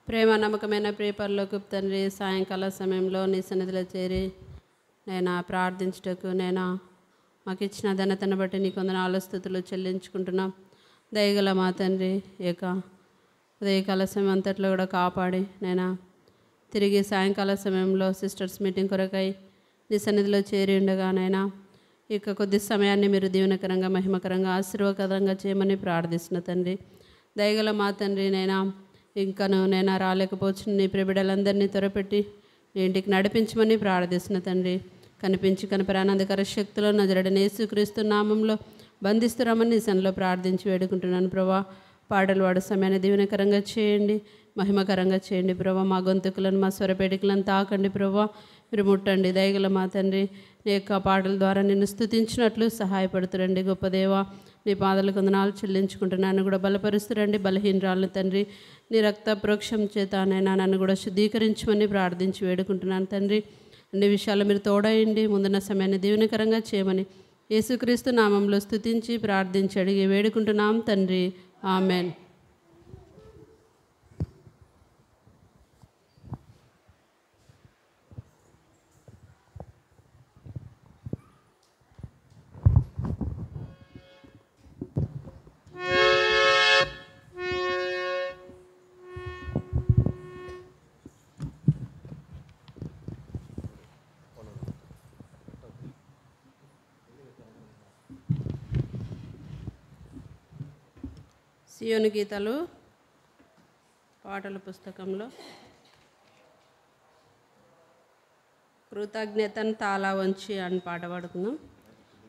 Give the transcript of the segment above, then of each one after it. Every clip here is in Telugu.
ప్రేమ నమ్మకమైన ప్రియ పరలోకపు తండ్రి, సాయంకాల సమయంలో నీ సన్నిధిలో చేరి నేను ప్రార్థించుటకు మాకు ఇచ్చిన ఘనతను బట్టి నీకు వందనాలు స్తుతులు చెల్లించుకుంటున్నాం. దయగల మా తండ్రి, ఉదయకాల సమయం అంతట్లో కూడా కాపాడి తిరిగి సాయంకాల సమయంలో సిస్టర్స్ మీటింగ్ కొరకై నీ సన్నిధిలో చేరి ఉండగా కొద్ది సమయాన్ని మీరు దీవెనకరంగా మహిమకరంగా ఆశీర్వాదకరంగా చేయమని ప్రార్థిస్తున్న తండ్రి. దయగల మా తండ్రి, ఇంకను రాలేకపోవచ్చు నీ ప్రిబిడలందరినీ త్వరపెట్టి నీ ఇంటికి నడిపించమని ప్రార్థిస్తున్న తండ్రి. కనిపించి కనపరానందకర శక్తిలో నజరడని యేసుక్రీస్తు నామంలో బంధిస్తురామని నీ సన్నిధిలో ప్రార్థించి వేడుకుంటున్నాను ప్రభా. పాటలు పాడు సమయాన్ని దీవెనకరంగా చేయండి, మహిమకరంగా చేయండి ప్రభా. మా గొంతుకులను మా స్వరపేటికలను తాకండి ప్రభా, మీరు ముట్టండి. దయగల మా తండ్రి, నీ యొక్క పాటల ద్వారా నిన్ను స్తుతించినట్లు సహాయపడుతురండి. గొప్ప దేవా, నీ పాదాలకు వందనాలు చెల్లించుకుంటున్నాను కూడా బలపరుస్తురండి. బలహీనరాలను తండ్రి, నీ రక్త ప్రోక్షం చేత నన్ను కూడా శుద్ధీకరించమని ప్రార్థించి వేడుకుంటున్నాను తండ్రి. అన్ని విషయాలు మీరు తోడయండి, ముందున్న సమయాన్ని దీవెనకరంగా చేయమని యేసుక్రీస్తు నామంలో స్తుతించి ప్రార్థించి అడిగి వేడుకుంటున్నాం తండ్రి. ఆమెన్. సియోను గీతాలు పాటల పుస్తకంలో కృతజ్ఞతను తాళా వంచి అని పాట పాడుకుందాం.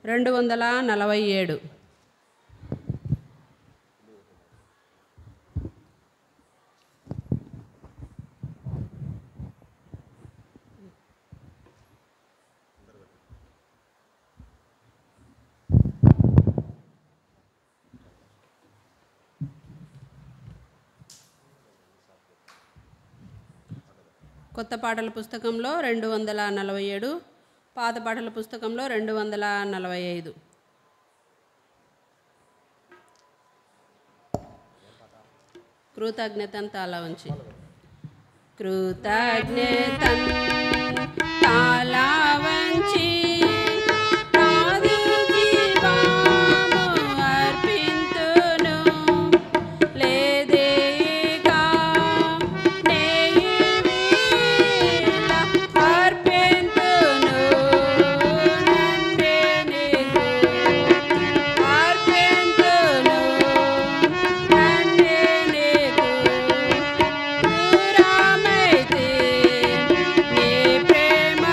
247. కొత్త పాటల పుస్తకంలో 247, పాత పాటల పుస్తకంలో 245. కృతజ్ఞతను తాళా వంచి. కృతజ్ఞతను తాళా వంచి ప్రేమ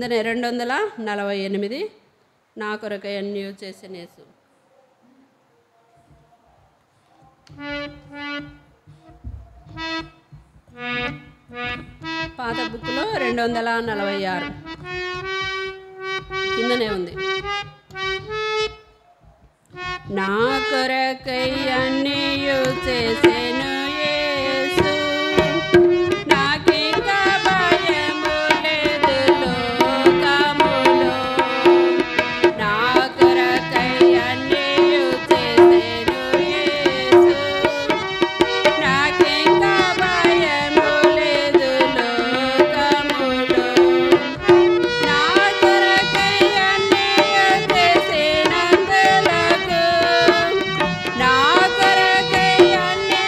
కిందనే 248 నా కొరకై అన్నీ చేసిన యేసు. పాత బుక్లో 246 కిందనే ఉంది. నా కొరకై అన్నీ చేసెను యేసు, నాకింక భయము లేదు లోకములో. నా కొరకై అన్నీ చేసెను యేసు, నాకింక భయము లేదు లోకములో. నా కొరకై అన్నీ చేసినందులకు, నా కొరకై అన్నీ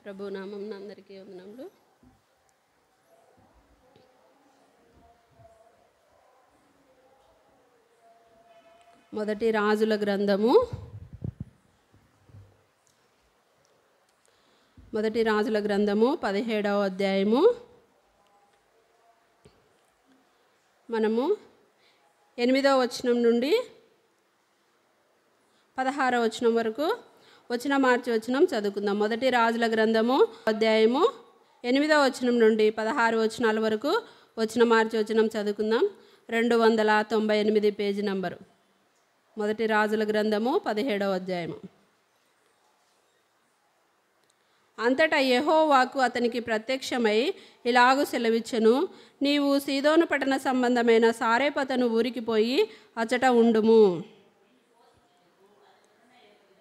ప్రభు నామం అందరికీ వందనములు. మొదటి రాజుల గ్రంథము 17వ అధ్యాయము. మనము 8వ వచనం నుండి 16వ వచనం వరకు మార్చి వచనం చదువుకుందాం. మొదటి రాజుల గ్రంథము అధ్యాయము 8వ వచనం నుండి 16 వచనాల వరకు మార్చి వచనం చదువుకుందాం. 298 పేజీ నంబరు. మొదటి రాజుల గ్రంథము 17వ అధ్యాయము. అంతటా యెహోవాకు అతనికి ప్రత్యక్షమై ఇలాగు సెలవిచ్చెను, నీవు సీదోను పట్టణ సంబంధమైన సారేపతను ఊరికి పోయి అచట ఉండుము.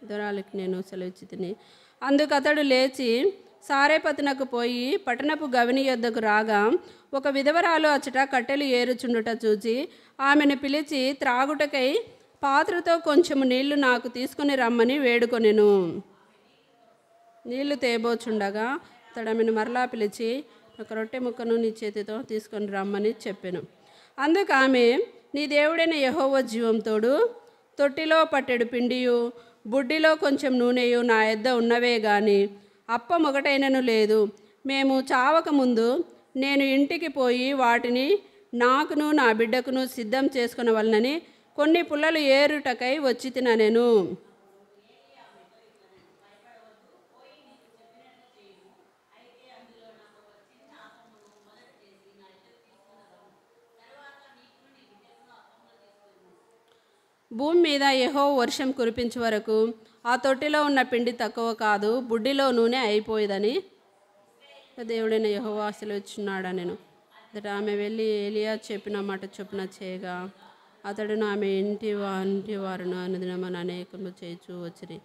దొరాలకి నేను సెలవిచ్చి తిని. అందుకు అతడు లేచి సారేపతనకు పోయి పట్టణపు గవిని యొద్దకు రాగా, ఒక విధవరాలు అచట కట్టెలు ఏరుచుండుట చూచి ఆమెను పిలిచి త్రాగుటకై పాత్రతో కొంచెము నీళ్లు నాకు తీసుకుని రమ్మని వేడుకొనెను. నీళ్లు తేబోచుండగా అతడు ఆమెను మరలా పిలిచి ఒక రొట్టె ముక్కను నీ చేతితో తీసుకొని రమ్మని చెప్పెను. అందుకు ఆమె, నీ దేవుడైన యెహోవా జీవంతోడు తొట్టిలో పట్టెడు పిండియు బుడ్డిలో కొంచెం నూనెయు నా యొద్ద ఉన్నవే గాని అప్పం ఒకటైనను లేదు. మేము చావక ముందు నేను ఇంటికి పోయి వాటిని నాకును నా బిడ్డకును సిద్ధం చేసుకునవలనని కొన్ని పుల్లలు ఏరుటకై వచ్చి తిననెను. భూమి మీద యెహోవా వర్షం కురిపించే వరకు ఆ తొట్టిలో ఉన్న పిండి తక్కువ కాదు, బుడ్డిలో నూనె అయిపోయేదని దేవుడైన యెహోవా సెలవిచ్చున్నాడా. నేను ఆమె వెళ్ళి ఏలియా చెప్పిన మాట చొప్పున చేయగా అతడును ఆమె ఇంటి వారును అనుదినమని అనేకము చేయించు వచ్చిరి.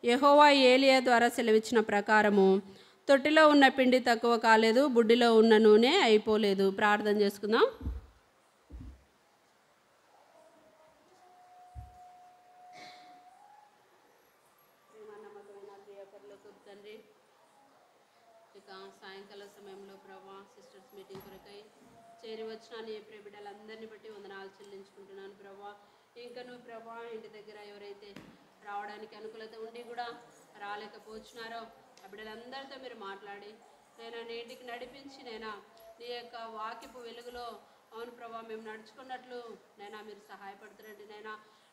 యెహోవా ఏలియా ద్వారా సెలవిచ్చిన ప్రకారము తొట్టిలో ఉన్న పిండి తక్కువ కాలేదు, బుడ్డిలో ఉన్న నూనె అయిపోలేదు. ప్రార్థన చేసుకుందాం. తండ్రి, ఇక సాయంకాల సమయంలో ప్రభా సిస్టర్స్ మీటింగ్ కొరకై చేరి వచ్చిన నీ ప్రియ బిడ్డలందరినీ బట్టి వందనాలు చెల్లించుకుంటున్నాను ప్రభా. ఇంకా నువ్వు ప్రభా ఇంటి దగ్గర ఎవరైతే రావడానికి అనుకూలత ఉండి కూడా రాలేకపోతున్నారో ఆ బిడ్డలందరితో మీరు మాట్లాడి నేను ఇంటికి నడిపించి నీ యొక్క వాక్యపు వెలుగులో అవును ప్రభా మేము నడుచుకున్నట్లు మీరు సహాయపడుతురండి.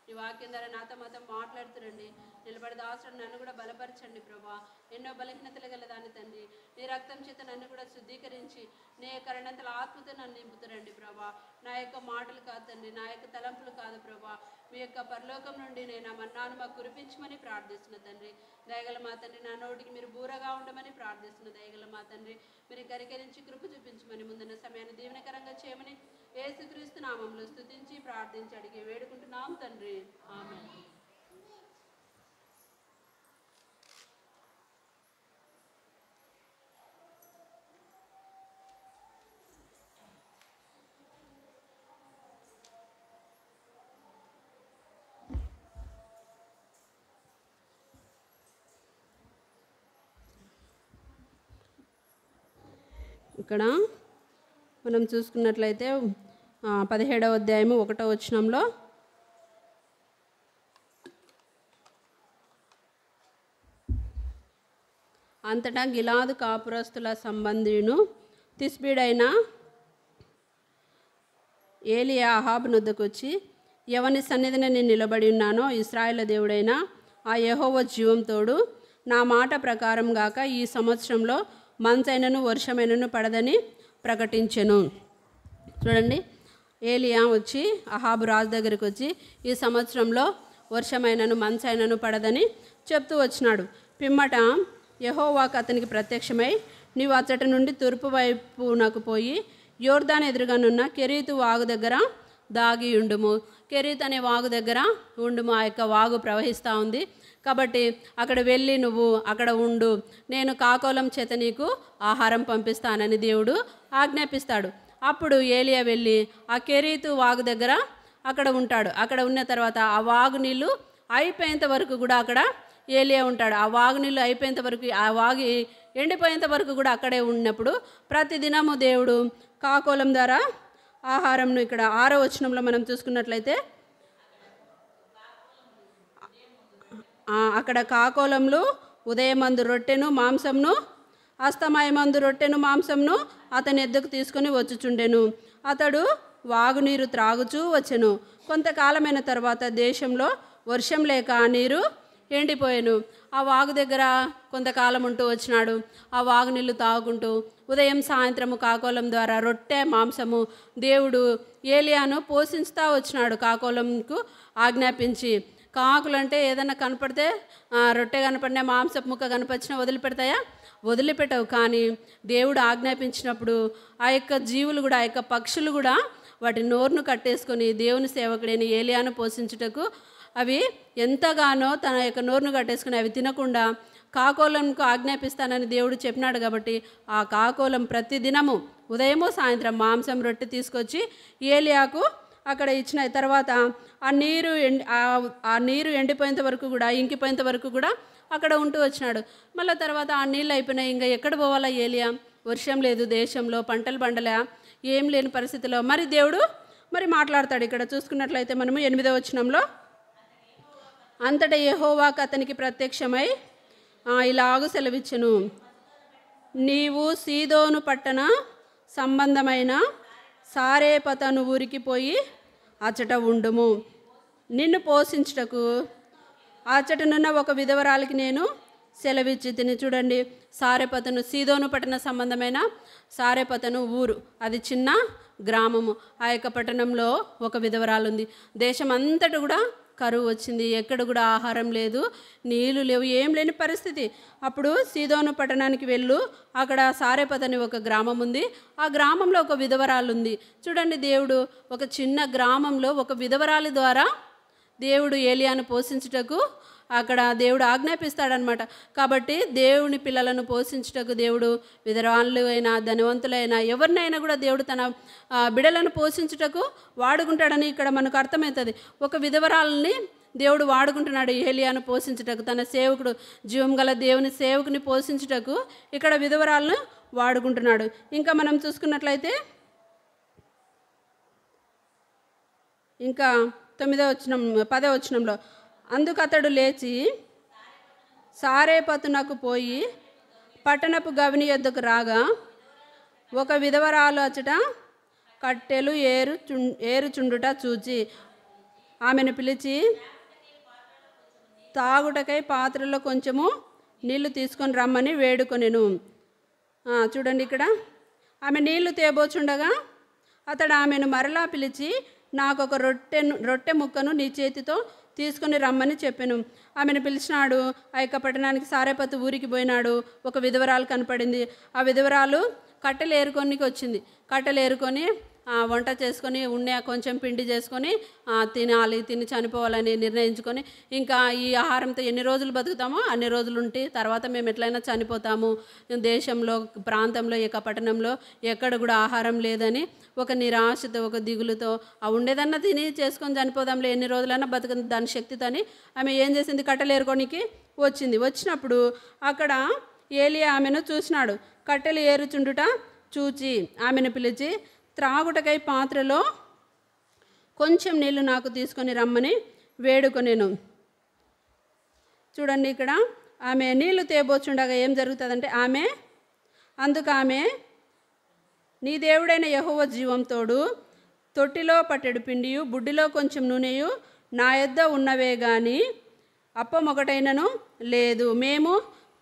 నీ వాక్యం ద్వారా నాతో మాట్లాడుతురండి. నిలబడి దాసుడు నన్ను కూడా బలపరచండి ప్రభా. ఎన్నో బలహీనతలు గల దాన్ని తండ్రి, నీ రక్తం చేత నన్ను కూడా శుద్ధీకరించి నీ యొక్క రెండంతల ఆత్మతో నన్ను నింపుతురండి ప్రభా. నా యొక్క మాటలు కాదు తండ్రి, నా యొక్క తలంపులు కాదు ప్రభా, మీ యొక్క పరలోకం నుండి నేను మన్నాను మాకు కురిపించమని ప్రార్థిస్తున్న తండ్రి. దయగల మా తండ్రి, నా నోటికి మీరు బూరగా ఉండమని ప్రార్థిస్తున్న దయగల మా తండ్రి, మీరు కరికరించి కృప చూపించమని ముందున్న సమయాన్ని దీవెనకరంగా చేయమని యేసుక్రీస్తు నామంలో స్తుతించి ప్రార్థించి అడిగి వేడుకుంటున్నాం తండ్రి. ఆమేన్. ఇక్కడ మనం చూసుకున్నట్లయితే 17వ అధ్యాయము 1వ వచనంలో అంతటా గిలాదు కాపురస్తుల సంబంధియును తిస్బీడైన ఏలియా అహాబు నొద్దకు వచ్చి, ఎవని సన్నిధిని నేను నిలబడి ఉన్నానో ఇశ్రాయేలు దేవుడైన ఆ యెహోవా జీవంతోడు నా మాట ప్రకారం గాక ఈ సంవత్సరంలో మంచైనను వర్షమైనను పడదని ప్రకటించెను. చూడండి, ఏలియా వచ్చి అహాబు రాజు దగ్గరికి వచ్చి ఈ సంవత్సరంలో వర్షమైనను మంచైనను పడదని చెప్తూ వచ్చినాడు. పిమ్మట యెహోవాకు అతనికి ప్రత్యక్షమై, నీవు అచ్చటి నుండి తూర్పు వైపునకు పోయి యోర్దాను ఎదురుగానున్న కెరీతు వాగు దగ్గర దాగి ఉండుము. కెరీత్ అనే వాగు దగ్గర ఉండుము. ఆ యొక్క వాగు ప్రవహిస్తూ ఉంది కాబట్టి అక్కడ వెళ్ళి నువ్వు అక్కడ ఉండు, నేను కాకోలం చేత నీకు ఆహారం పంపిస్తానని దేవుడు ఆజ్ఞాపిస్తాడు. అప్పుడు ఏలియా వెళ్ళి ఆ కెరీతు వాగు దగ్గర అక్కడ ఉంటాడు. అక్కడ ఉన్న తర్వాత ఆ వాగు నీళ్ళు అయిపోయేంత వరకు కూడా అక్కడ ఏలియా ఉంటాడు. ఆ వాగు నీళ్ళు అయిపోయేంత వరకు, ఆ వాగు ఎండిపోయేంత వరకు కూడా అక్కడే ఉన్నప్పుడు ప్రతిదినము దేవుడు కాకోలం ద్వారా ఆహారంను, ఇక్కడ 6వ వచనంలో మనం చూసుకున్నట్లయితే అక్కడ కాకోలంలో ఉదయమందు రొట్టెను మాంసంను, అస్తమయమందు రొట్టెను మాంసంను అతని ఎద్దకు తీసుకొని వచ్చుచుండెను. అతడు వాగునీరు త్రాగుచూ వచ్చెను. కొంతకాలమైన తర్వాత దేశంలో వర్షం లేక ఆ నీరు ఎండిపోయాను. ఆ వాగు దగ్గర కొంతకాలం ఉంటూ వచ్చినాడు. ఆ వాగు నీళ్ళు తాగుకుంటూ ఉదయం సాయంత్రము కాకోలం ద్వారా రొట్టె మాంసము దేవుడు ఏలియాను పోషించుతూ వచ్చినాడు. కాకోలంకు ఆజ్ఞాపించి, కాకులు అంటే ఏదైనా కనపడితే, రొట్టె కనపడినా మాంసపు ముక్క కనపడినా వదిలిపెడతాయా? వదిలిపెట్టవు. కానీ దేవుడు ఆజ్ఞాపించినప్పుడు ఆ యొక్క జీవులు కూడా, ఆ యొక్క పక్షులు కూడా వాటి నోరును కట్టేసుకొని దేవుని సేవకుడైన ఏలియాను పోషించుటకు అవి ఎంతగానో తన యొక్క నోరును కట్టేసుకుని అవి తినకుండా కాకోలంకు ఆజ్ఞాపిస్తానని దేవుడు చెప్పినాడు. కాబట్టి ఆ కాకోలం ప్రతిదినము ఉదయము సాయంత్రం మాంసం రొట్టె తీసుకొచ్చి ఏలియాకు అక్కడ ఇచ్చిన తర్వాత ఆ నీరు ఎండిపోయేంత వరకు కూడా, ఇంకిపోయేంత వరకు కూడా అక్కడ ఉంటూ వచ్చినాడు. మళ్ళీ తర్వాత ఆ నీళ్ళు అయిపోయినాయి. ఇంకా ఎక్కడ పోవాలా ఏలియా? వర్షం లేదు దేశంలో, పంటలు పండలే, ఏం లేని పరిస్థితిలో మరి దేవుడు మాట్లాడతాడు. ఇక్కడ చూసుకున్నట్లయితే మనము 8వ వచనంలో, అంతటా యెహోవాకు అతనికి ప్రత్యక్షమై ఇలాగు సెలవిచ్చెను, నీవు సీదోను పట్టణ సంబంధమైన సారేపతను ఊరికి పోయి అచ్చట ఉండుము. నిన్ను పోషించుటకు అచ్చటనున్న ఒక విధవరాలికి నేను సెలవిచ్చి తిని. చూడండి, సారేపతను సీదోను పట్టణ సంబంధమైన సారేపతను ఊరు, అది చిన్న గ్రామము. ఆ యొక్క పట్టణంలో ఒక విధవరాలు ఉంది. దేశం అంతటా కూడా కరువు వచ్చింది. ఎక్కడ కూడా ఆహారం లేదు, నీళ్లు లేవు, ఏం లేని పరిస్థితి. అప్పుడు సీదోను పట్టణానికి వెళ్ళు, అక్కడ సారేపతని ఒక గ్రామం ఉంది. ఆ గ్రామంలో ఒక విధవరాలు ఉంది. చూడండి, దేవుడు ఒక చిన్న గ్రామంలో ఒక విధవరాలి ద్వారా దేవుడు ఏలియాను పోషించుటకు అక్కడ దేవుడు ఆజ్ఞాపిస్తాడనమాట. కాబట్టి దేవుని పిల్లలను పోషించుటకు దేవుడు విధవరాళ్ళు అయినా ధనవంతులైనా ఎవరినైనా కూడా దేవుడు తన బిడలను పోషించుటకు వాడుకుంటాడని ఇక్కడ మనకు అర్థమవుతుంది. ఒక విధవరాలని దేవుడు వాడుకుంటున్నాడు ఏలియాను పోషించుటకు, తన సేవకుడు జీవం గల దేవుని సేవకుని పోషించుటకు ఇక్కడ విధవరాలను వాడుకుంటున్నాడు. ఇంకా మనం చూసుకున్నట్లయితే ఇంకా 10వ వచనంలో, అందుకు అతడు లేచి సారేపతునకు పోయి పట్టణపు గవిని యొద్దకు రాగా ఒక విధవరాలు అచ్చట కట్టెలు ఏరుచుండుట చూచి ఆమెను పిలిచి తాగుటకై పాత్రలో కొంచెము నీళ్లు తీసుకొని రమ్మని వేడుకొనెను. చూడండి, ఇక్కడ ఆమె నీళ్లు తేబోచుండగా అతడు ఆమెను మరలా పిలిచి, నాకు ఒక రొట్టె ముక్కను నీ చేతితో తీసుకొని రమ్మని చెప్పాను. ఆమెను పిలిచినాడు. ఆ యొక్క పట్టణానికి సారేపతు ఊరికి పోయినాడు. ఒక విధవరాలు కనపడింది. ఆ విధవరాలు కట్టెలు ఏరుకోనికి వచ్చింది. కట్టెలు ఏరుకొని వంట చేసుకొని కొంచెం పిండి చేసుకొని తినాలి, తిని చనిపోవాలని నిర్ణయించుకొని, ఇంకా ఈ ఆహారంతో ఎన్ని రోజులు బతుకుతామో అన్ని రోజులు ఉంటే తర్వాత మేము ఎట్లయినా చనిపోతాము, దేశంలో ప్రాంతంలో ఈ పట్టణంలో ఎక్కడ కూడా ఆహారం లేదని ఒక నిరాశతో ఒక దిగులుతో ఉండేదన్నా తిని చేసుకొని చనిపోదాంలే, ఎన్ని రోజులైనా బతుకుంది దాని శక్తితోని ఆమె ఏం చేసింది, కట్టెలు ఏరుకోనికి వచ్చింది. వచ్చినప్పుడు అక్కడ ఏలియా ఆమెను చూసినాడు. కట్టెలు ఏరుచుండుట చూచి ఆమెను పిలిచి త్రాగుటకై పాత్రలో కొంచెం నీళ్లు నాకు తీసుకొని రమ్మని వేడుకొనేను. చూడండి, ఇక్కడ ఆమె నీళ్లు తేబోచుండగా ఏం జరుగుతుందంటే అందుకు ఆమె నీ దేవుడైన యెహోవా జీవంతోడు తొట్టిలో పట్టెడు పిండియు బుడ్డిలో కొంచెం నూనెయు నా యొద్ద ఉన్నవే గాని అప్పం ఒకటైనను లేదు, మేము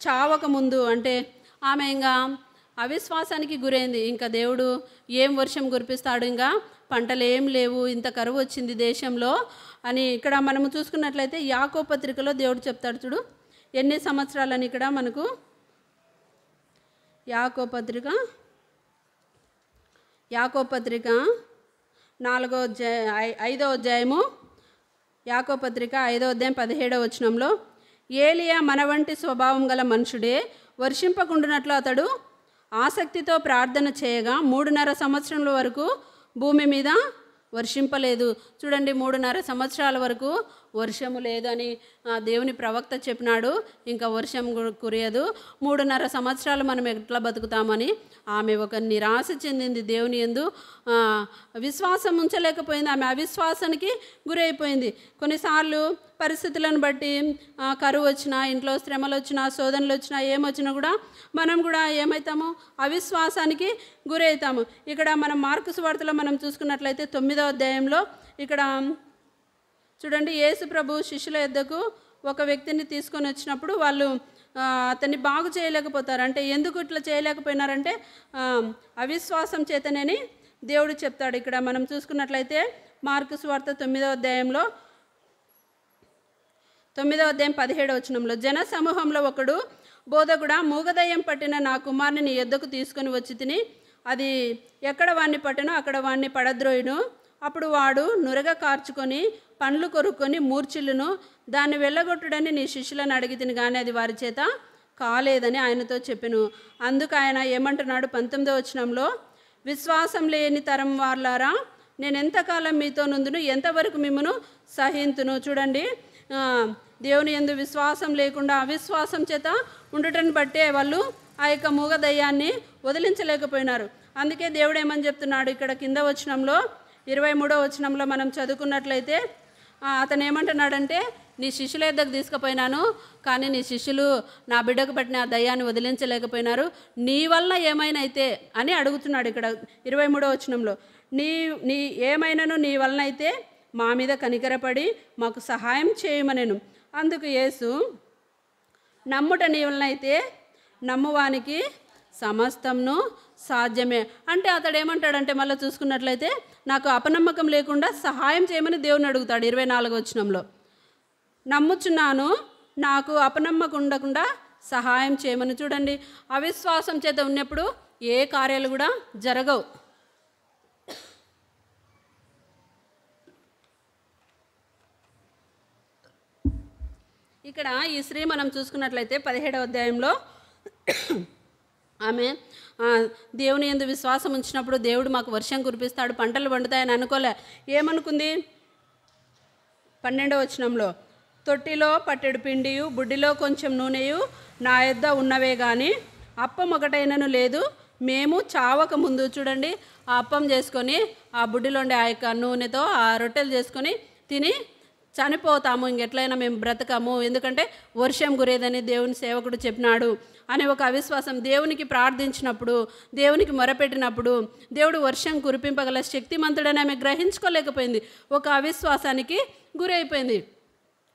చావక ముందు. అంటే ఆమె ఇంకా అవిశ్వాసానికి గురైంది. ఇంకా దేవుడు ఏం వర్షం కురిపిస్తాడు, ఇంకా పంటలు ఏం లేవు, ఇంత కరువు వచ్చింది దేశంలో అని ఇక్కడ మనము చూసుకున్నట్లయితే యాకోబు పత్రికలో దేవుడు చెప్తాడు. చూడు ఎన్ని సంవత్సరాలని. ఇక్కడ మనకు యాకోబు పత్రిక 5వ అధ్యాయము యాకోబు పత్రిక 5వ అధ్యాయం 17వ వచనంలో, ఏలియా మన వంటి స్వభావం గల మనుషుడే, వర్షింపకుండునట్లు అతడు ఆసక్తితో ప్రార్థన చేయగా 3.5 సంవత్సరాల వరకు భూమి మీద వర్షింపలేదు. చూడండి, 3.5 సంవత్సరాల వరకు వర్షము లేదు అని దేవుని ప్రవక్త చెప్పినాడు. ఇంకా వర్షం కురియదు, 3.5 సంవత్సరాలు మనం ఎట్లా బతుకుతామని ఆమె ఒక నిరాశ చెందింది. దేవుని యందు విశ్వాసం ఉంచలేకపోయింది. ఆమె అవిశ్వాసానికి గురైపోయింది. కొన్నిసార్లు పరిస్థితులను బట్టి కరువు వచ్చినా, ఇంట్లో శ్రమలు వచ్చినా, శోధనలు వచ్చినా, ఏమొచ్చినా కూడా మనం కూడా ఏమవుతాము? అవిశ్వాసానికి గురవుతాము. ఇక్కడ మనం మార్కు సువార్తలో మనం చూసుకున్నట్లయితే 9వ అధ్యాయంలో ఇక్కడ చూడండి, యేసు ప్రభు శిష్యుల యొద్దకు ఒక వ్యక్తిని తీసుకొని వచ్చినప్పుడు వాళ్ళు అతన్ని బాగు చేయలేకపోతారు. అంటే ఎందుకు ఇట్లా చేయలేకపోయినారంటే అవిశ్వాసం చేతనని దేవుడు చెప్తాడు. ఇక్కడ మనం చూసుకున్నట్లయితే మార్కు సువార్త 9వ అధ్యాయంలో 9వ అధ్యాయం 17వ వచనంలో, జన సమూహంలో ఒకడు, బోధకుడా, మూగదయ్యం పట్టిన నా కుమారుని నీ యొద్దకు తీసుకొని వచ్చి తిని, అది ఎక్కడ వాణ్ణి పట్టినో అక్కడ వాణ్ణి పడద్రోయును. అప్పుడు వాడు నురగ కార్చుకొని పండ్లు కొరుక్కొని మూర్ఛిల్లును. దాన్ని వెళ్ళగొట్టుడని నీ శిష్యులను అడిగి తిని, కానీ అది వారి చేత కాలేదని ఆయనతో చెప్పెను. అందుకు ఆయన ఏమంటున్నాడు? 19వ వచనంలో, విశ్వాసం లేని తరం వాళ్ళారా, నేను ఎంతకాలం మీతో నుందును, ఎంతవరకు మిమ్మను సహింతును. చూడండి, దేవుని యందు విశ్వాసం లేకుండా అవిశ్వాసం చేత ఉండటం బట్టే వాళ్ళు ఆ యొక్క మూగ దయ్యాన్ని వదిలించలేకపోయినారు. అందుకే దేవుడు ఏమని చెప్తున్నాడు ఇక్కడ కింద వచనంలో, 23వ వచనంలో మనం చదువుకున్నట్లయితే అతను ఏమంటున్నాడంటే, నీ శిష్యుల యొద్దకు తీసుకుపోయినాను, కానీ నీ శిష్యులు నా బిడ్డకు పట్టిన ఆ దయ్యాన్ని వదిలించలేకపోయినారు, నీ వలన ఏమైనా అయితే అని అడుగుతున్నాడు. ఇక్కడ 23వ వచనంలో, నీ ఏమైనాను నీ వలన అయితే మా మీద కనికరపడి మాకు సహాయం చేయమనెను. అందుకు యేసు, నమ్ముట నీ వలన అయితే నమ్మువానికి సమస్తంను సాధ్యమే. అంటే అతడు ఏమంటాడంటే, మళ్ళీ చూసుకున్నట్లయితే నాకు అపనమ్మకం లేకుండా సహాయం చేయమని దేవుని అడుగుతాడు. 24వ వచనంలో, నమ్ముచున్నాను, నాకు అపనమ్మకం ఉండకుండా సహాయం చేయమని. చూడండి, అవిశ్వాసం చేత ఉన్నప్పుడు ఏ కార్యాలు కూడా జరగవు. ఇక్కడ ఈ స్త్రీ మనం చూసుకున్నట్లయితే 17వ అధ్యాయంలో ఆమె దేవుని యందు విశ్వాసం ఉంచినప్పుడు దేవుడు మాకు వర్షం కురిపిస్తాడు, పంటలు పండుతాయని అనుకోలే. ఏమనుకుంది? 12వ వచనంలో, తొట్టిలో పట్టెడు పిండియు బుడ్డిలో కొంచెం నూనెయు నా యొద్ద ఉన్నవే కానీ అప్పం ఒకటైనను లేదు. మేము చావక ముందు, చూడండి, ఆ అప్పం చేసుకొని ఆ బుడ్డిలోండే ఆ యొక్క నూనెతో ఆ రొట్టెలు చేసుకొని తిని చనిపోతాము, ఇంకెట్లయినా మేము బ్రతకము, ఎందుకంటే వర్షం గురేదని దేవుని సేవకుడు చెప్పినాడు అనే ఒక అవిశ్వాసం. దేవునికి ప్రార్థించినప్పుడు, దేవునికి మొరపెట్టినప్పుడు దేవుడు వర్షం కురిపింపగల శక్తిమంతుడని ఆమె గ్రహించుకోలేకపోయింది, ఒక అవిశ్వాసానికి గురైపోయింది.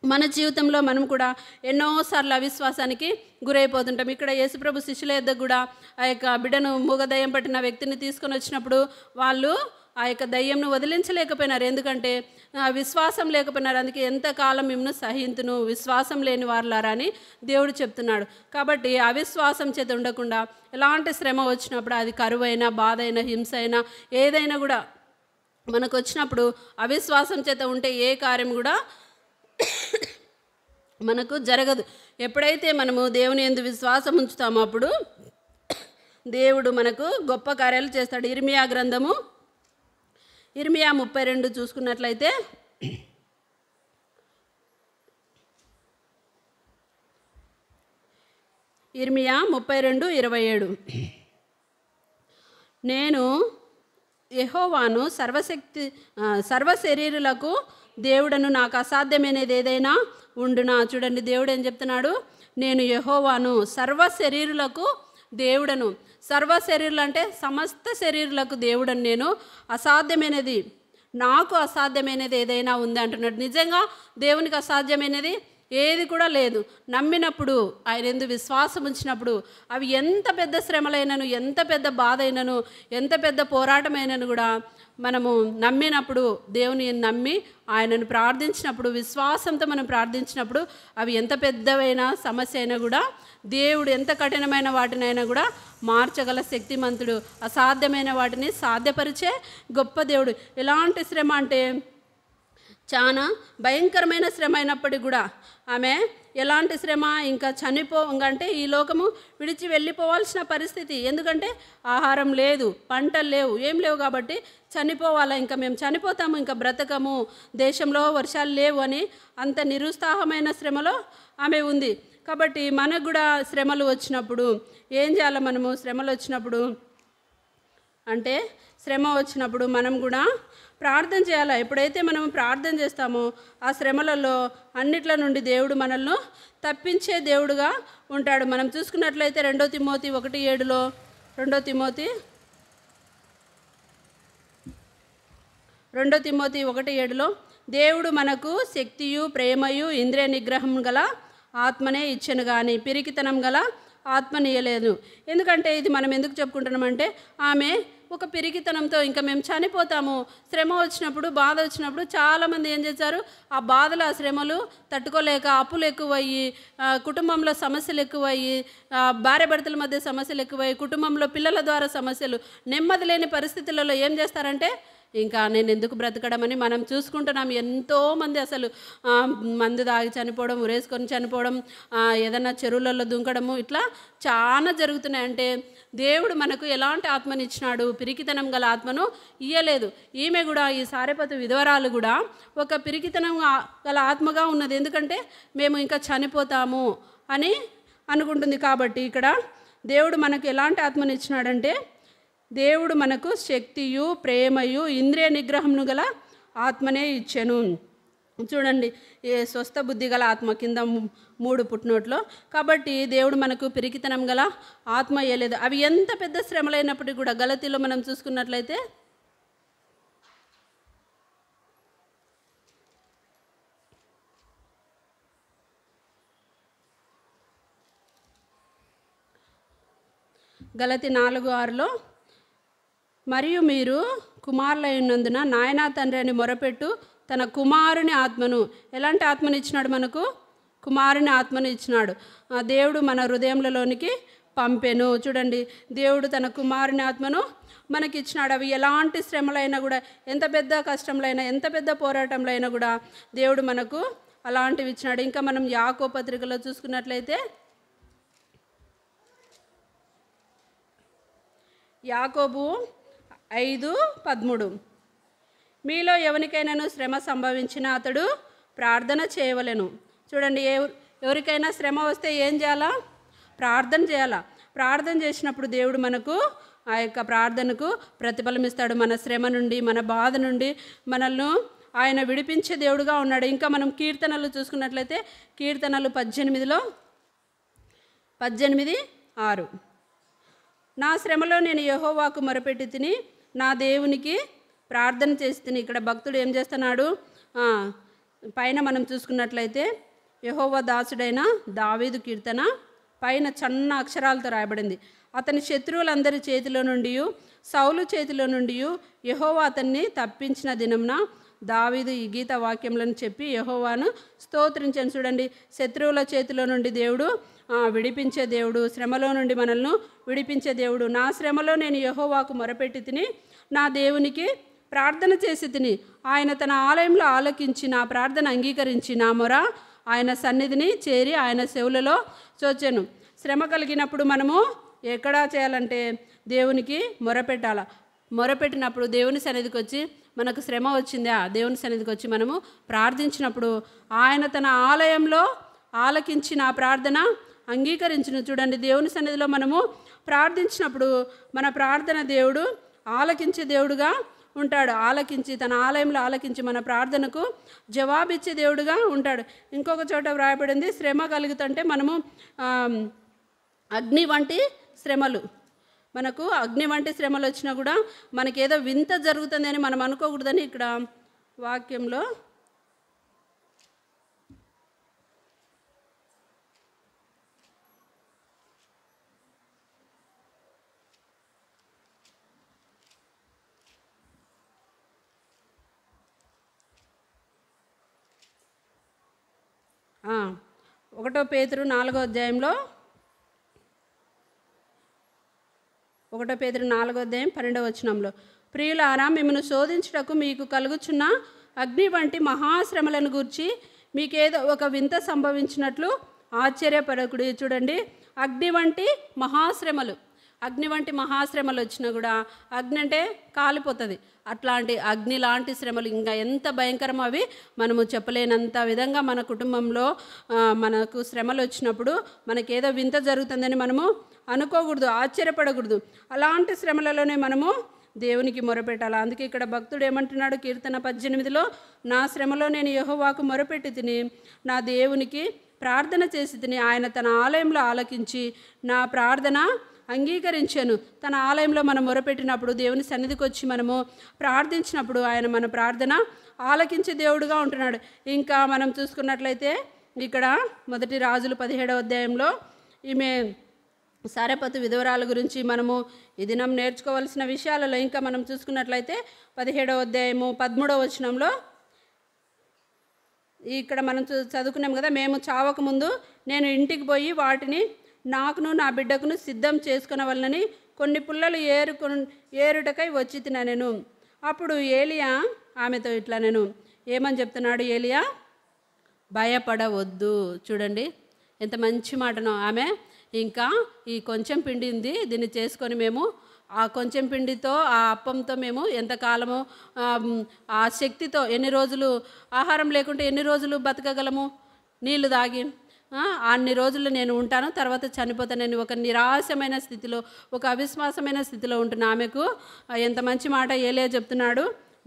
మన జీవితంలో మనం కూడా ఎన్నోసార్లు అవిశ్వాసానికి గురైపోతుంటాం. ఇక్కడ యేసుప్రభు శిష్యుల యొద్దకు కూడా ఆ యొక్క బిడ్డను మూగదయ్యం పట్టిన వ్యక్తిని తీసుకొని వచ్చినప్పుడు వాళ్ళు ఆ యొక్క దయ్యంను వదిలించలేకపోయినారు, ఎందుకంటే విశ్వాసం లేకపోయినారు. అందుకే ఎంతకాలం మిమ్మల్ని సహింతును, విశ్వాసం లేని వారులారా అని దేవుడు చెప్తున్నాడు. కాబట్టి అవిశ్వాసం చేత ఉండకుండా ఎలాంటి శ్రమ వచ్చినప్పుడు, అది కరువైనా, బాధ అయినా, హింస అయినా, ఏదైనా కూడా మనకు వచ్చినప్పుడు అవిశ్వాసం చేత ఉంటే ఏ కార్యం కూడా మనకు జరగదు. ఎప్పుడైతే మనము దేవుని యందు విశ్వాసం ఉంచుతామో అప్పుడు దేవుడు మనకు గొప్ప కార్యాలు చేస్తాడు. ఇర్మియా గ్రంథము 32 చూసుకున్నట్లయితే, ఇర్మియా 32:27, నేను యెహోవాను సర్వశరీరులకు దేవుడను, నాకు అసాధ్యమైనది ఏదైనా ఉండునా. చూడండి, దేవుడు ఏం చెప్తున్నాడు? నేను యెహోవాను, సర్వశరీరులకు దేవుడను. సర్వశరీరులు అంటే సమస్త శరీరులకు దేవుడను నేను. అసాధ్యమైనది, నాకు అసాధ్యమైనది ఏదైనా ఉంది అంటున్నాడు. నిజంగా దేవునికి అసాధ్యమైనది ఏది కూడా లేదు. నమ్మినప్పుడు, ఆయన యందు విశ్వాసం ఉంచినప్పుడు, అవి ఎంత పెద్ద శ్రమలైనను, ఎంత పెద్ద బాధ అయినను, ఎంత పెద్ద పోరాటమైనను కూడా మనము నమ్మినప్పుడు, దేవుని నమ్మి ఆయనను ప్రార్థించినప్పుడు, విశ్వాసంతో మనం ప్రార్థించినప్పుడు, అవి ఎంత పెద్దవైన సమస్య అయినా కూడా దేవుడు, ఎంత కఠినమైన వాటినైనా కూడా మార్చగల శక్తిమంతుడు, అసాధ్యమైన వాటిని సాధ్యపరిచే గొప్ప దేవుడు. ఎలాంటి శ్రమ అంటే చాలా భయంకరమైన శ్రమ అయినప్పటికీ కూడా ఆమె ఎలాంటి శ్రమ, ఇంకా అంటే ఈ లోకము విడిచి వెళ్ళిపోవాల్సిన పరిస్థితి. ఎందుకంటే ఆహారం లేదు, పంటలు లేవు, ఏం లేవు, కాబట్టి చనిపోవాలా, ఇంకా మేము చనిపోతాము, ఇంకా బ్రతకము, దేశంలో వర్షాలు లేవు అని అంత నిరుత్సాహమైన శ్రమలో ఆమె ఉంది. కాబట్టి మనకు కూడా శ్రమలు వచ్చినప్పుడు ఏం చేయాలి? మనము శ్రమలు వచ్చినప్పుడు అంటే శ్రమ వచ్చినప్పుడు మనం కూడా ప్రార్థన చేయాలి. ఎప్పుడైతే మనం ప్రార్థన చేస్తామో ఆ శ్రమలలో అన్నిట్ల నుండి దేవుడు మనల్ని తప్పించే దేవుడుగా ఉంటాడు. మనం చూసుకున్నట్లయితే 2 తిమోతి 1:7లో 2 తిమోతి 1:7లో దేవుడు మనకు శక్తియు ప్రేమయు ఇంద్రియ నిగ్రహం గల ఆత్మనే ఇచ్చెను కానీ పిరికితనం గల ఆత్మనియలేదు. ఎందుకంటే ఇది మనం ఎందుకు చెప్పుకుంటున్నామంటే ఆమె ఒక పిరికితనంతో ఇంకా మేము చనిపోతాము, శ్రమ వచ్చినప్పుడు, బాధ వచ్చినప్పుడు చాలామంది ఏం చేశారు, ఆ బాధలు, ఆ శ్రమలు తట్టుకోలేక అప్పులు ఎక్కువయ్యి, కుటుంబంలో సమస్యలు ఎక్కువయ్యి, భార్య భర్తల మధ్య సమస్యలు ఎక్కువయ్యి, కుటుంబంలో పిల్లల ద్వారా సమస్యలు, నెమ్మది లేని పరిస్థితులలో ఏం చేస్తారంటే ఇంకా నేను ఎందుకు బ్రతకడమని మనం చూసుకుంటున్నాం. ఎంతోమంది అసలు మందు తాగి చనిపోవడం, ఉరేసుకొని చనిపోవడం, ఏదన్నా చెరువులలో దుంకడము, ఇట్లా చాలా జరుగుతున్నాయి. అంటే దేవుడు మనకు ఎలాంటి ఆత్మని ఇచ్చినాడు? పిరికితనం గల ఆత్మను ఇయ్యలేదు. ఈమె కూడా, ఈ సారెపతు విధవరాలు కూడా ఒక పిరికితనం గల ఆత్మగా ఉన్నది. ఎందుకంటే మేము ఇంకా చనిపోతాము అని అనుకుంటుంది. కాబట్టి ఇక్కడ దేవుడు మనకు ఎలాంటి ఆత్మని ఇచ్చినాడంటే దేవుడు మనకు శక్తియు ప్రేమయు ఇంద్రియ నిగ్రహమును గల ఆత్మనే ఇచ్చెను. చూడండి, స్వస్థ బుద్ధి గల ఆత్మ కింద 3 పుట్టినోట్లో. కాబట్టి దేవుడు మనకు పిరికితనం గల ఆత్మ ఇయ్యలేదు. అవి ఎంత పెద్ద శ్రమలైనప్పటికీ కూడా గలతీలో మనం చూసుకున్నట్లయితే గలతీ 4:6లో మరియు మీరు కుమారులైనందున నాయనా తండ్రి అని మొరపెట్టు తన కుమారుని ఆత్మను, ఎలాంటి ఆత్మను ఇచ్చినాడు? మనకు కుమారుని ఆత్మను ఇచ్చినాడు. దేవుడు మన హృదయంలోనికి పంపెను. చూడండి, దేవుడు తన కుమారుని ఆత్మను మనకి ఇచ్చినాడు. అవి ఎలాంటి శ్రమలైనా కూడా, ఎంత పెద్ద కష్టంలైనా, ఎంత పెద్ద పోరాటంలో అయినా కూడా దేవుడు మనకు అలాంటివి ఇచ్చినాడు. ఇంకా మనం యాకోబు పత్రికలో చూసుకున్నట్లయితే యాకోబు 5:13 మీలో ఎవరికైనాను శ్రమ సంభవించినా అతడు ప్రార్థన చేయవలెను. చూడండి, ఎవరికైనా శ్రమ వస్తే ఏం చేయాలా? ప్రార్థన చేయాలా. ప్రార్థన చేసినప్పుడు దేవుడు మనకు ఆ యొక్క ప్రార్థనకు ప్రతిఫలం ఇస్తాడు. మన శ్రమ నుండి, మన బాధ నుండి మనల్ని ఆయన విడిపించే దేవుడుగా ఉన్నాడు. ఇంకా మనం కీర్తనలు చూసుకున్నట్లయితే కీర్తనలు 18:6 నా శ్రమలో నేను యెహోవాకు మొరపెట్టి తిని నా దేవునికి ప్రార్థన చేసి తిని. ఇక్కడ భక్తుడు ఏం చేస్తున్నాడు? పైన మనం చూసుకున్నట్లయితే యెహోవా దాసుడైన దావీదు కీర్తన పైన చిన్న అక్షరాలతో రాయబడింది. అతని శత్రువులందరి చేతిలో నుండి, సౌలు చేతిలో నుండి యెహోవా అతన్ని తప్పించిన దినంన దావీదు ఈ గీత వాక్యములను చెప్పి యెహోవాను స్తోత్రించాను. చూడండి, శత్రువుల చేతిలో నుండి దేవుడు విడిపించే దేవుడు, శ్రమలో నుండి మనల్ని విడిపించే దేవుడు. నా శ్రమలో నేను యెహోవాకు మొరపెట్టి తిని నా దేవునికి ప్రార్థన చేసి తిని ఆయన తన ఆలయంలో ఆలకించి నా ప్రార్థన అంగీకరించి నా మొర ఆయన సన్నిధిని చేరి ఆయన చెవులలో చోచెను. శ్రమ కలిగినప్పుడు మనము ఎక్కడా చేయాలంటే దేవునికి మొరపెట్టాల. మొరపెట్టినప్పుడు దేవుని సన్నిధికి వచ్చి, మనకు శ్రమ వచ్చిందా, దేవుని సన్నిధికి వచ్చి మనము ప్రార్థించినప్పుడు ఆయన తన ఆలయంలో ఆలకించి నా ప్రార్థన అంగీకరించును. చూడండి, దేవుని సన్నిధిలో మనము ప్రార్థించినప్పుడు మన ప్రార్థన దేవుడు ఆలకించే దేవుడుగా ఉంటాడు. ఆలకించి తన ఆలయంలో ఆలకించి మన ప్రార్థనకు జవాబిచ్చే దేవుడుగా ఉంటాడు. ఇంకొక చోట వ్రాయబడింది, శ్రమ కలుగుతుంటే మనము అగ్ని వంటి శ్రమలు, మనకు అగ్ని వంటి శ్రమలు వచ్చినా కూడా మనకేదో వింత జరుగుతుంది అని మనం అనుకోకూడదని ఇక్కడ వాక్యంలో ఒకటో పేతురు 4వ అధ్యాయంలో 12వ వచనంలో ప్రియులారా మిమ్మల్ని శోధించుటకు మీకు కలుగుచున్న అగ్ని వంటి మహాశ్రమలను గూర్చి మీకేదో ఒక వింత సంభవించినట్లు ఆశ్చర్యపడకుడి. చూడండి, అగ్ని వంటి మహాశ్రమలు వచ్చినా కూడా, అగ్ని అంటే కాలిపోతుంది, అట్లాంటి అగ్ని లాంటి శ్రమలు ఇంకా ఎంత భయంకరమో అవి మనము చెప్పలేనంత విధంగా మన కుటుంబంలో మనకు శ్రమలు వచ్చినప్పుడు మనకేదో వింత జరుగుతుందని మనము అనుకోకూడదు, ఆశ్చర్యపడకూడదు. అలాంటి శ్రమలలోనే మనము దేవునికి మొరపెట్టాలి. అందుకే ఇక్కడ భక్తుడు ఏమంటున్నాడు కీర్తన 18లో, నా శ్రమలో నేను యెహోవాకు మొరపెట్టి తిని నా దేవునికి ప్రార్థన చేసి తిని, ఆయన తన ఆలయంలో ఆలకించి నా ప్రార్థన అంగీకరించాను. తన ఆలయంలో మనం మొరపెట్టినప్పుడు, దేవుని సన్నిధికి వచ్చి మనము ప్రార్థించినప్పుడు ఆయన మన ప్రార్థన ఆలకించే దేవుడుగా ఉంటున్నాడు. ఇంకా మనం చూసుకున్నట్లయితే ఇక్కడ 1 రాజులు 17వ అధ్యాయంలో ఈమె సారెపతు విధవరాల గురించి మనము ఈ దినం నేర్చుకోవాల్సిన విషయాలలో ఇంకా మనం చూసుకున్నట్లయితే 17వ అధ్యాయము 13వ వచనంలో ఇక్కడ మనం చదువుకున్నాం కదా, మేము చావకముందు నేను ఇంటికి పోయి వాటిని నాకును నా బిడ్డకును సిద్ధం చేసుకునవలనని కొన్ని పుల్లలు ఏరుటకై వచ్చి తినను. అప్పుడు ఏలియా ఆమెతో ఇట్లా నేను ఏమని చెప్తున్నాడు ఏలియా, భయపడవద్దు. చూడండి ఎంత మంచి మాటనో. ఆమె ఇంకా ఈ కొంచెం పిండి ఉంది, దీన్ని చేసుకొని మేము ఆ కొంచెం పిండితో ఆ అప్పంతో మేము ఎంతకాలము ఆ శక్తితో ఎన్ని రోజులు ఆహారం లేకుంటే ఎన్ని రోజులు బతకగలము, నీళ్లు తాగి అన్ని రోజులు నేను ఉంటాను, తర్వాత చనిపోతానని ఒక నిరాశమైన స్థితిలో, ఒక అవిశ్వాసమైన స్థితిలో ఉంటున్న ఆమెకు ఎంత మంచి మాట ఏలియా చెప్తున్నాడు,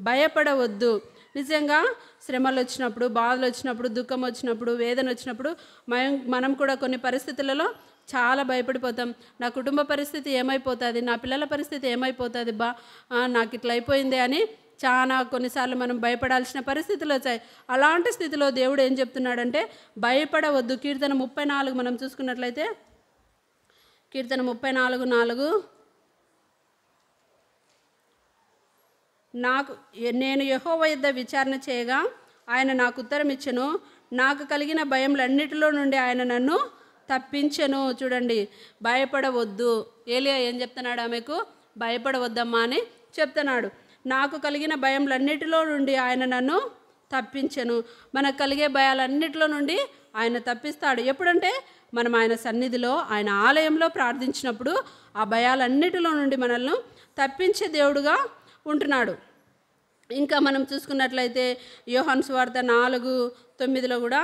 భయపడవద్దు. నిజంగా శ్రమలు వచ్చినప్పుడు, బాధలు వచ్చినప్పుడు, దుఃఖం వచ్చినప్పుడు, వేదన వచ్చినప్పుడు మనం కూడా కొన్ని పరిస్థితులలో చాలా భయపడిపోతాం. నా కుటుంబ పరిస్థితి ఏమైపోతుంది, నా పిల్లల పరిస్థితి ఏమైపోతుంది, నాకు ఇట్లా అయిపోయింది అని చాలా కొన్నిసార్లు మనం భయపడాల్సిన పరిస్థితులు వచ్చాయి. అలాంటి స్థితిలో దేవుడు ఏం చెప్తున్నాడంటే భయపడవద్దు. కీర్తన 34 మనం చూసుకున్నట్లయితే, కీర్తన 34:4, నేను యెహోవా యొద్ద విచారణ చేయగా ఆయన నాకు ఉత్తరం ఇచ్చెను, నాకు కలిగిన భయములన్నిటిలో నుండి ఆయన నన్ను తప్పించెను. చూడండి, భయపడవద్దు. ఏలియా ఏం చెప్తున్నాడు ఆమెకు, భయపడవద్దమ్మా అని చెప్తున్నాడు. నాకు కలిగిన భయములన్నిటిలో నుండి ఆయన నన్ను తప్పించెను. మనకు కలిగే భయాలన్నిటిలో నుండి ఆయన తప్పిస్తాడు. ఎప్పుడంటే మనం ఆయన సన్నిధిలో, ఆయన ఆలయంలో ప్రార్థించినప్పుడు ఆ భయాలన్నిటిలో నుండి మనల్ని తప్పించే దేవుడుగా ఉంటున్నాడు. ఇంకా మనం చూసుకున్నట్లయితే యోహాను సువార్త 4:9 కూడా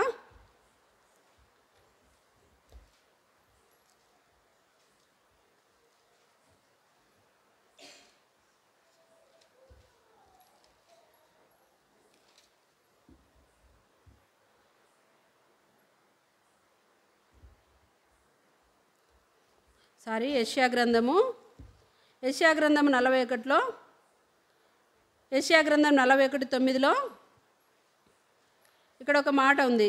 యెషయా గ్రంథము 41:9లో, యెషయా గ్రంథం 41:9లో ఇక్కడ ఒక మాట ఉంది,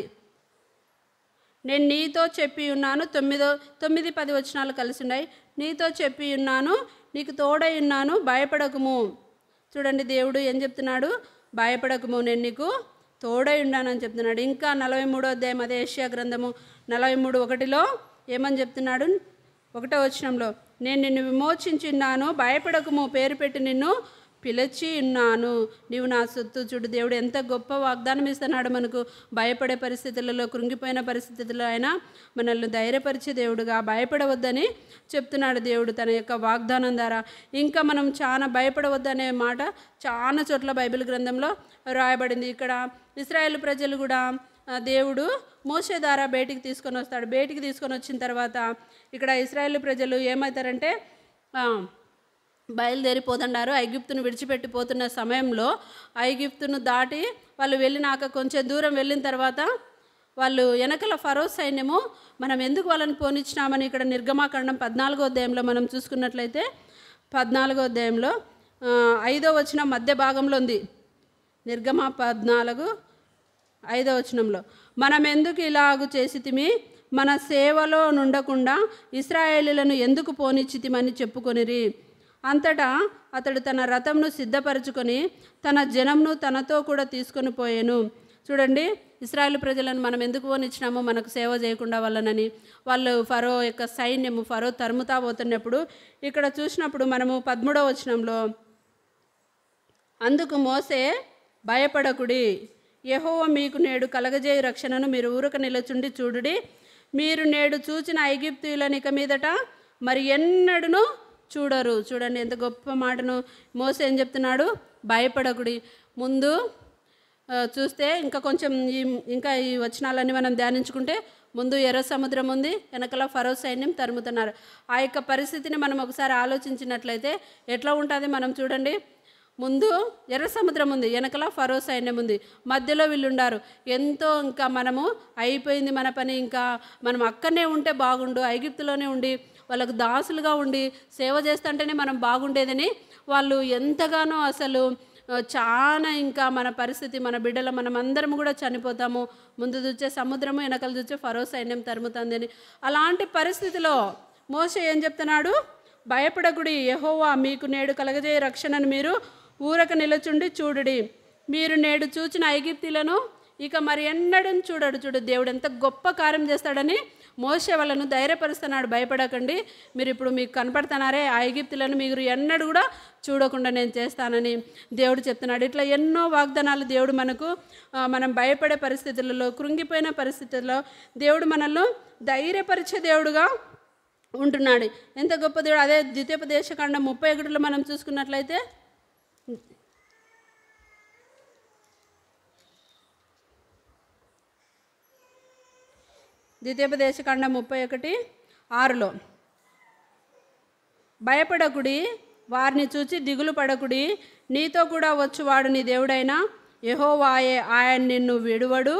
నేను నీతో చెప్పి ఉన్నాను. 9-10 వచనాలు కలిసి ఉన్నాయి. నీతో చెప్పి ఉన్నాను, నీకు తోడై ఉన్నాను, భయపడకుము. చూడండి, దేవుడు ఏం చెప్తున్నాడు, భయపడకుము, నేను నీకు తోడై ఉన్నానని చెప్తున్నాడు. ఇంకా 43వ అధ్యాయం అదే యెషయా గ్రంథము 43:1లో ఏమని చెప్తున్నాడు, 1వ వచనంలో, నేను నిన్ను విమోచించి ఉన్నాను, భయపడకుము, పేరు పెట్టి నిన్ను పిలిచి ఉన్నాను, నీవు నా సొత్తు. చూడు, దేవుడు ఎంత గొప్ప వాగ్దానం ఇస్తున్నాడు మనకు. భయపడే పరిస్థితులలో, కృంగిపోయిన పరిస్థితుల్లో ఆయన మనల్ని ధైర్యపరిచే దేవుడుగా, భయపడవద్దని చెప్తున్నాడు దేవుడు తన యొక్క వాగ్దానం ద్వారా. ఇంకా మనం చాలా భయపడవద్దనే మాట చాలా చోట్ల బైబిల్ గ్రంథంలో రాయబడింది. ఇక్కడ ఇశ్రాయేలు ప్రజలు కూడా దేవుడు మోషే ద్వారా బయటికి తీసుకొని వస్తాడు. బయటికి తీసుకొని వచ్చిన తర్వాత ఇక్కడ ఇశ్రాయేలు ప్రజలు ఏమవుతారంటే బయలుదేరిపోతున్నారు. ఐగుప్తును విడిచిపెట్టిపోతున్న సమయంలో ఐగుప్తును దాటి వాళ్ళు వెళ్ళినాక కొంచెం దూరం వెళ్ళిన తర్వాత వాళ్ళు వెనకల ఫరో సైన్యము మనం ఎందుకు వాళ్ళని పోనిచ్చినామని ఇక్కడ నిర్గమాకాండం 14వ అధ్యాయంలో మనం చూసుకున్నట్లయితే 14వ అధ్యాయంలో 5వ వచనం మధ్య భాగంలో ఉంది. నిర్గమ 14:5వ వచనంలో, మనం ఎందుకు ఇలాగు చేసితిమి, మన సేవలో నుండకుండా ఇశ్రాయేలీలను ఎందుకు పోనిచ్చితిమని చెప్పుకొనిరి. అంతటా అతడు తన రథంను సిద్ధపరచుకొని తన జనంను తనతో కూడా తీసుకొని పోయాను. చూడండి, ఇశ్రాయేలు ప్రజలను మనం ఎందుకు పోనిచ్చినామో, మనకు సేవ చేయకుండా వాళ్ళనని. వాళ్ళు ఫరో యొక్క సైన్యము, ఫరో తరుముతా పోతున్నప్పుడు ఇక్కడ చూసినప్పుడు మనము 13వ వచనంలో, అందుకు మోసే భయపడకుడి, యెహోవా మీకు నేడు కలగజేయు రక్షణను మీరు ఊరక నిలచుండి చూడుడి. మీరు నేడు చూచిన ఐగుప్తీయులను ఇక మీదట మరి ఎన్నడూను చూడరు. చూడండి ఎంత గొప్ప మాటను మోసే ఏం చెప్తున్నాడు, భయపడకుడి. ముందు చూస్తే ఇంకా కొంచెం ఇంకా ఈ వచనాలన్నీ మనం ధ్యానించుకుంటే ముందు ఎర్ర సముద్రం ఉంది, వెనకల ఫరో సైన్యం తరుముతున్నారు. ఆ యొక్క పరిస్థితిని మనం ఒకసారి ఆలోచించినట్లయితే ఎట్లా ఉంటుంది మనం చూడండి. ముందు ఎర్ర సముద్రం ఉంది, వెనకల ఫరో సైన్యం ఉంది, మధ్యలో వీళ్ళు ఉండారు. ఎంతో ఇంకా మనము అయిపోయింది మన పని, ఇంకా మనం అక్కడనే ఉంటే బాగుండు, ఐగుప్తులోనే ఉండి వాళ్ళకు దాసులుగా ఉండి సేవ చేస్తుంటేనే మనం బాగుండేదని వాళ్ళు ఎంతగానో అసలు చాలా ఇంకా మన పరిస్థితి, మన బిడ్డల మనమందరం కూడా చనిపోతాము, ముందు చూచే సముద్రము వెనకలు చూచే ఫరో సైన్యం తరుముతుంది అని. అలాంటి పరిస్థితిలో మోషే ఏం చెప్తున్నాడు, భయపడకుడి, యెహోవా మీకు నేడు కలగజేయ రక్షణను మీరు ఊరక నిలచుండి చూడుడి. మీరు నేడు చూచిన ఐగుప్తీయులను ఇక మరి ఎన్నడూ చూడడు. చూడు దేవుడు ఎంత గొప్ప కార్యం చేస్తాడని మోషే వాళ్ళను ధైర్యపరుస్తున్నాడు. భయపడకండి, మీరు ఇప్పుడు మీకు కనపడుతున్నారే ఆ ఐగుప్తీయులను మీరు ఎన్నడూ కూడా చూడకుండా నేను చేస్తానని దేవుడు చెప్తున్నాడు. ఇట్లా ఎన్నో వాగ్దానాలు దేవుడు మనకు, మనం భయపడే పరిస్థితులలో, కృంగిపోయిన పరిస్థితుల్లో దేవుడు మనల్ని ధైర్యపరిచే దేవుడుగా ఉంటున్నాడు. ఎంత గొప్ప దేవుడు. అదే ద్వితీయోపదేశకాండం 31లో మనం చూసుకున్నట్లయితే ద్వితీయోపదేశకాండం 31:6 భయపడకుడి, వారిని చూచి దిగులు పడకుడి, నీతో కూడా వచ్చువాడు నీ దేవుడైన యెహోవాయే, ఆయన నిన్ను విడువడు,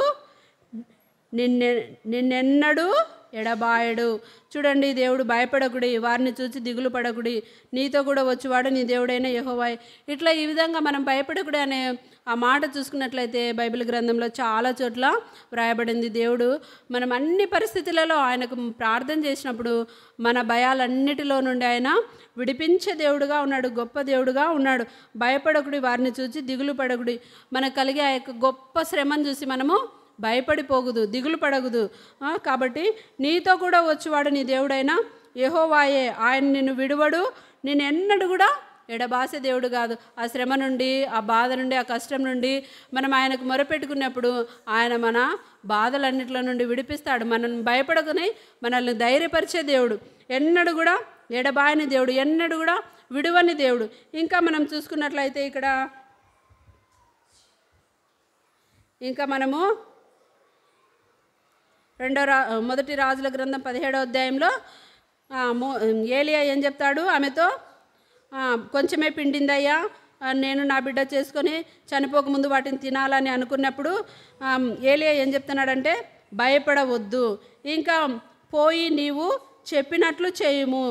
నిన్నెన్నడూ ఎడబాయడు. చూడండి దేవుడు, భయపడకుడి, వారిని చూసి దిగులు పడకుడి, నీతో కూడా వచ్చేవాడు నీ దేవుడైన యెహోవాయే. ఇట్లా ఈ విధంగా మనం భయపడకుడి అనే ఆ మాట చూసుకున్నట్లయితే బైబిల్ గ్రంథంలో చాలా చోట్ల వ్రాయబడింది. దేవుడు మనం అన్ని పరిస్థితులలో ఆయనకు ప్రార్థన చేసినప్పుడు మన భయాలన్నిటిలో నుండి ఆయన విడిపించే దేవుడుగా ఉన్నాడు, గొప్ప దేవుడుగా ఉన్నాడు. భయపడకుడి, వారిని చూసి దిగులు పడకుడి. మనకు కలిగే ఆ యొక్క గొప్ప శ్రమను చూసి మనము భయపడిపోగుదు, దిగులు పడగుదు. కాబట్టి నీతో కూడా వచ్చేవాడు నీ దేవుడైన యెహోవాయే, ఆయన నిన్ను విడువడు, నేను ఎన్నడూ కూడా ఎడబాసే దేవుడు కాదు. ఆ శ్రమ నుండి, ఆ బాధ నుండి, ఆ కష్టం నుండి మనం ఆయనకు మొరపెట్టుకున్నప్పుడు ఆయన మన బాధలన్నింటిలో నుండి విడిపిస్తాడు. మనల్ని భయపడకుని మనల్ని ధైర్యపరిచే దేవుడు, ఎన్నడూ కూడా ఎడబాయని దేవుడు, ఎన్నడూ కూడా విడువని దేవుడు. ఇంకా మనం చూసుకున్నట్లయితే ఇక్కడ ఇంకా మనము మొదటి రాజుల గ్రంథం 17వ అధ్యాయంలో ఏలియా ఏం చెప్తాడు ఆమెతో, కొంచెమే పిండిందయ్యా, నేను నా బిడ్డ చేసుకొని చనిపోకముందు వాటిని తినాలని అనుకున్నప్పుడు ఏలియా ఏం చెప్తున్నాడంటే, భయపడవద్దు, ఇంకా పోయి నీవు చెప్పినట్లు చేయుము,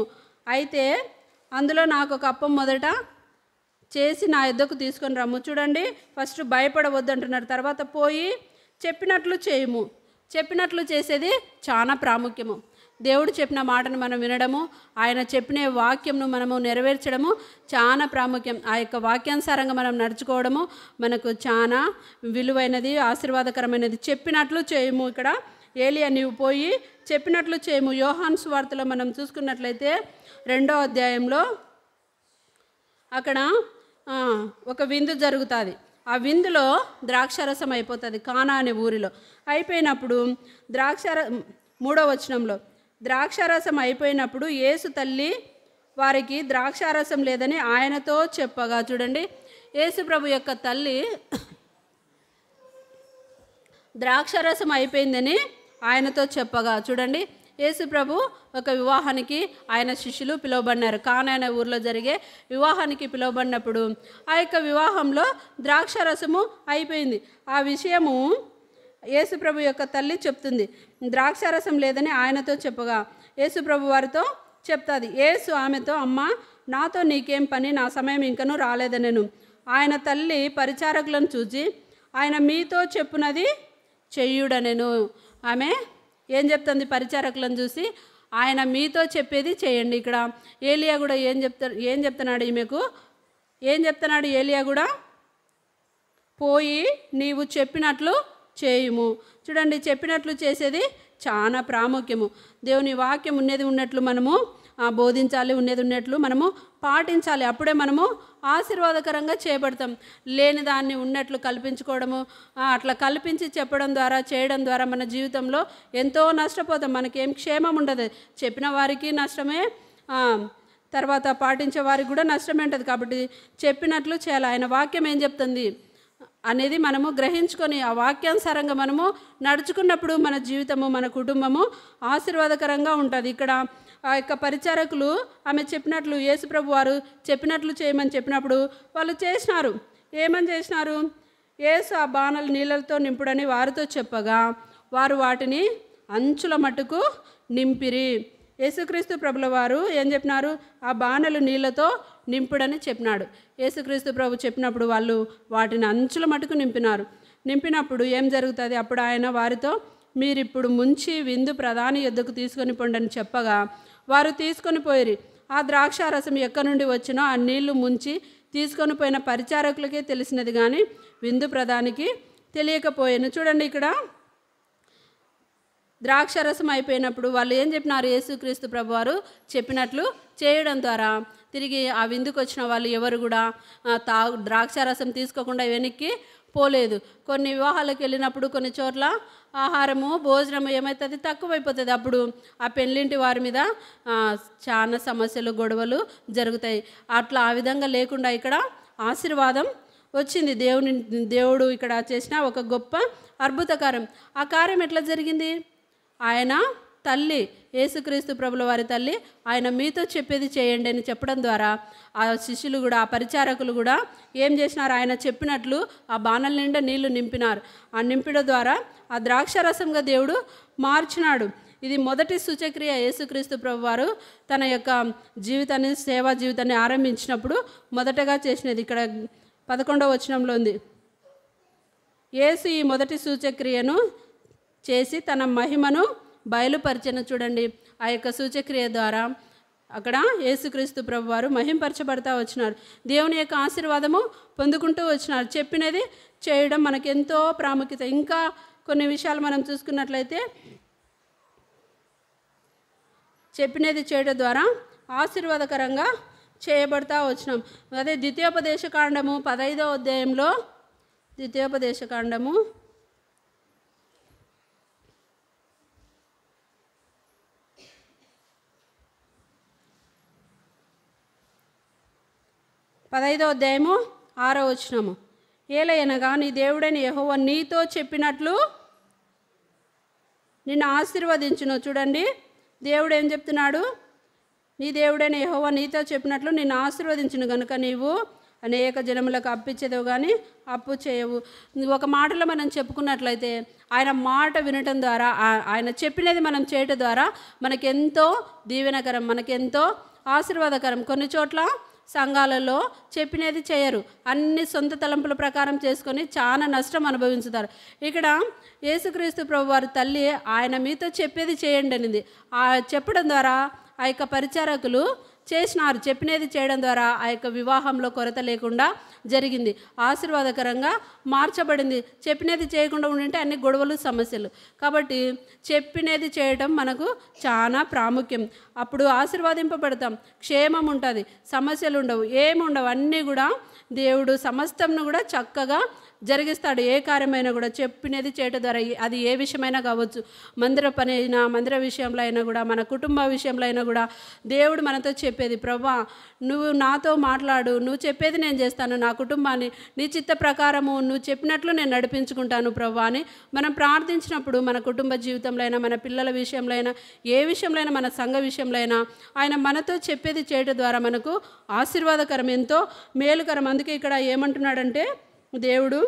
అయితే అందులో నాకు ఒక అప్పం మొదట చేసి నా యొద్దకు తీసుకొని రమ్ము. చూడండి, ఫస్ట్ భయపడవద్దు అంటున్నారు, తర్వాత పోయి చెప్పినట్లు చేయుము. చెప్పినట్లు చేసేది చాలా ప్రాముఖ్యము. దేవుడు చెప్పిన మాటను మనం వినడము, ఆయన చెప్పిన వాక్యంను మనము నెరవేర్చడము చాలా ప్రాముఖ్యం. ఆ యొక్క వాక్యానుసారంగా మనం నడుచుకోవడము మనకు చాలా విలువైనది, ఆశీర్వాదకరమైనది. చెప్పినట్లు చేయము. ఇక్కడ ఏలియా నీవు పోయి చెప్పినట్లు చేయము. యోహాను సువార్తలో మనం చూసుకున్నట్లయితే 2వ అధ్యాయంలో అక్కడ ఒక విందు జరుగుతుంది. ఆ విందులో ద్రాక్షారసం అయిపోతుంది కానా అనే ఊరిలో. అయిపోయినప్పుడు 3వ వచనంలో ద్రాక్షారసం అయిపోయినప్పుడు యేసు తల్లి వారికి ద్రాక్షారసం లేదని ఆయనతో చెప్పగా, చూడండి యేసు ప్రభు యొక్క తల్లి ద్రాక్షారసం అయిపోయిందని ఆయనతో చెప్పగా, చూడండి యేసు ప్రభు ఒక వివాహానికి ఆయన శిష్యులు పిలువబడినారు. కానా అనే ఊరిలో జరిగే వివాహానికి పిలువబడినప్పుడు ఆ యొక్క వివాహంలో ద్రాక్షారసము అయిపోయింది. ఆ విషయము యేసు ప్రభు యొక్క తల్లి చెప్తుంది. ద్రాక్షారసం లేదని ఆయనతో చెప్పగా యేసు ప్రభు వారితో చెప్తుంది. యేసు ఆమెతో, అమ్మ నాతో నీకేం పని, నా సమయం ఇంకనూ రాలేదనెను. ఆయన తల్లి పరిచారకులను చూచి ఆయన మీతో చెప్పునది చెయ్యుడనెను. ఆమె ఏం చెప్తుంది, పరిచారకులను చూసి ఆయన మీతో చెప్పేది చేయండి. ఇక్కడ ఏలియా కూడా ఏం చెప్తున్నాడు ఈమెకు, ఏం చెప్తున్నాడు ఏలియా కూడా, పోయి నీవు చెప్పినట్లు చేయుము. చూడండి, చెప్పినట్లు చేసేది చాలా ప్రాముఖ్యము. దేవుని వాక్యం ఉన్నది ఉన్నట్లు మనము బోధించాలి, ఉన్నది ఉన్నట్లు మనము పాటించాలి. అప్పుడే మనము ఆశీర్వాదకరంగా చేయబడతాం. లేని దాన్ని ఉన్నట్లు కల్పించుకోవడము, అట్లా కల్పించి చెప్పడం ద్వారా, చేయడం ద్వారా మన జీవితంలో ఎంతో నష్టపోతాం. మనకేం క్షేమం ఉండదు. చెప్పిన వారికి నష్టమే, తర్వాత పాటించే వారికి కూడా నష్టమే ఉంటుంది. కాబట్టి చెప్పినట్లు చేయాలి. ఆయన వాక్యం ఏం చెప్తుంది అనేది మనము గ్రహించుకొని ఆ వాక్యానుసారంగా మనము నడుచుకున్నప్పుడు మన జీవితము, మన కుటుంబము ఆశీర్వాదకరంగా ఉంటుంది. ఇక్కడ ఆ యొక్క పరిచారకులు ఆమె చెప్పినట్లు, యేసుప్రభు వారు చెప్పినట్లు చేయమని చెప్పినప్పుడు వాళ్ళు చేసినారు. ఏమని చేసినారు? యేసు ఆ బాణలు నీళ్ళతో నింపుడని వారితో చెప్పగా వారు వాటిని అంచుల మట్టుకు నింపిరి. యేసుక్రీస్తు ప్రభుల వారు ఏం చెప్పినారు? ఆ బాణలు నీళ్ళతో నింపుడని చెప్పినాడు. యేసుక్రీస్తు ప్రభు చెప్పినప్పుడు వాళ్ళు వాటిని అంచుల మటుకు నింపినప్పుడు ఏం జరుగుతుంది? అప్పుడు ఆయన వారితో, మీరిప్పుడు ముంచి విందు ప్రధాని యొద్దకు తీసుకొని పొండని చెప్పగా వారు తీసుకొని పోయిరి. ఆ ద్రాక్షారసం ఎక్కడి నుండి వచ్చినో ఆ నీళ్లు ముంచి తీసుకొని పోయిన పరిచారకులకే తెలిసినది, కానీ విందు ప్రధానికి తెలియకపోయాను. చూడండి, ఇక్కడ ద్రాక్షారసం అయిపోయినప్పుడు వాళ్ళు ఏం చెప్పినారు? యేసుక్రీస్తు ప్రభువారు చెప్పినట్లు చేయడం ద్వారా తిరిగి ఆ విందుకు వచ్చిన వాళ్ళు ఎవరు కూడా ద్రాక్షారసం తీసుకోకుండా వెనక్కి పోలేదు. కొన్ని వివాహాలకు వెళ్ళినప్పుడు కొన్ని చోట్ల ఆహారము, భోజనము ఏమవుతుంది? తక్కువైపోతుంది. అప్పుడు ఆ పెళ్ళింటి వారి మీద చాలా సమస్యలు, గొడవలు జరుగుతాయి. అట్లా ఆ విధంగా లేకుండా ఇక్కడ ఆశీర్వాదం వచ్చింది. దేవుడు ఇక్కడ చేసిన ఒక గొప్ప అద్భుతకార్యం. ఆ కార్యం ఎట్లా జరిగింది? ఆయన తల్లి, యేసుక్రీస్తు ప్రభుల వారి తల్లి, ఆయన మీతో చెప్పేది చేయండి అని చెప్పడం ద్వారా ఆ శిష్యులు కూడా, ఆ పరిచారకులు కూడా ఏం చేసినారు? ఆయన చెప్పినట్లు ఆ బాణల నిండా నీళ్లు నింపినారు. ఆ నింపడం ద్వారా ఆ ద్రాక్షారసంగా దేవుడు మార్చినాడు. ఇది మొదటి సూచక్రియ. యేసుక్రీస్తు ప్రభు వారు తన యొక్క జీవితాన్ని, సేవా జీవితాన్ని ఆరంభించినప్పుడు మొదటగా చేసినది ఇక్కడ 11వ వచనంలో ఉంది. యేసు ఈ మొదటి సూచక్రియను చేసి తన మహిమను బయలుపరిచెను. చూడండి, ఆ యొక్క సూచక్రియ ద్వారా అక్కడ యేసుక్రీస్తు ప్రభు వారు మహింపరచబడతా వచ్చినారు. దేవుని యొక్క ఆశీర్వాదము పొందుకుంటూ వచ్చినారు. చెప్పినది చేయడం మనకెంతో ప్రాముఖ్యత. ఇంకా కొన్ని విషయాలు మనం చూసుకున్నట్లయితే చెప్పినది చేయడం ద్వారా ఆశీర్వాదకరంగా చేయబడతా వచ్చినాం. అదే ద్వితీయోపదేశకాండము 15వ అధ్యాయంలో, ద్వితీయోపదేశకాండము 15వ అధ్యాయము 6వ వచనము. ఏలయనగా నీ దేవుడైన యెహోవా నీతో చెప్పినట్లు నిన్ను ఆశీర్వదించును. చూడండి, దేవుడు ఏం చెప్తున్నాడు? నీ దేవుడైన యెహోవా నీతో చెప్పినట్లు నిన్ను ఆశీర్వదించును గనుక నీవు అనేక జనములకు అప్పిచ్చేదవు కానీ అప్పు చేయవు. ఒక మాటలో మనం చెప్పుకున్నట్లయితే ఆయన మాట వినటం ద్వారా, ఆయన చెప్పినది మనం చేయటం ద్వారా మనకెంతో దీవెనకరం, మనకెంతో ఆశీర్వాదకరం. కొన్ని చోట్ల సంఘాలలో చెప్పినది చేయరు, అన్ని సొంత తలంపుల ప్రకారం చేసుకొని చాలా నష్టం అనుభవించుతారు. ఇక్కడ యేసుక్రీస్తు ప్రభు వారి తల్లి ఆయన మీతో చెప్పేది చేయండి అనింది. చెప్పడం ద్వారా ఆ యొక్క పరిచారకులు చేసినారు. చెప్పినది చేయడం ద్వారా ఆ యొక్క వివాహంలో కొరత లేకుండా జరిగింది, ఆశీర్వాదకరంగా మార్చబడింది. చెప్పినది చేయకుండా ఉండింటే అన్ని గొడవలు, సమస్యలు. కాబట్టి చెప్పినది చేయడం మనకు చాలా ప్రాముఖ్యం. అప్పుడు ఆశీర్వాదింపబడతాం, క్షేమం ఉంటుంది, సమస్యలు ఉండవు, ఏముండవు. అన్నీ కూడా దేవుడు సమస్తంను కూడా చక్కగా జరిగిస్తాడు. ఏ కార్యమైనా కూడా చెప్పినది చేయటం ద్వారా, అది ఏ విషయమైనా కావచ్చు, మందిర పని అయినా, మందిర విషయంలో అయినా కూడా, మన కుటుంబ విషయంలో అయినా కూడా దేవుడు మనతో చెప్పేది, ప్రభా నువ్వు నాతో మాట్లాడు, నువ్వు చెప్పేది నేను చేస్తాను, నా కుటుంబాన్ని నీ చిత్త ప్రకారము నువ్వు చెప్పినట్లు నేను నడిపించుకుంటాను ప్రభా అని మనం ప్రార్థించినప్పుడు మన కుటుంబ జీవితంలో అయినా, మన పిల్లల విషయంలో అయినా, ఏ విషయంలో అయినా, మన సంఘ విషయంలో అయినా ఆయన మనతో చెప్పేది చేయటం ద్వారా మనకు ఆశీర్వాదకరం, ఎంతో మేలుకరం. అందుకే ఇక్కడ ఏమంటున్నాడంటే దేవుడు,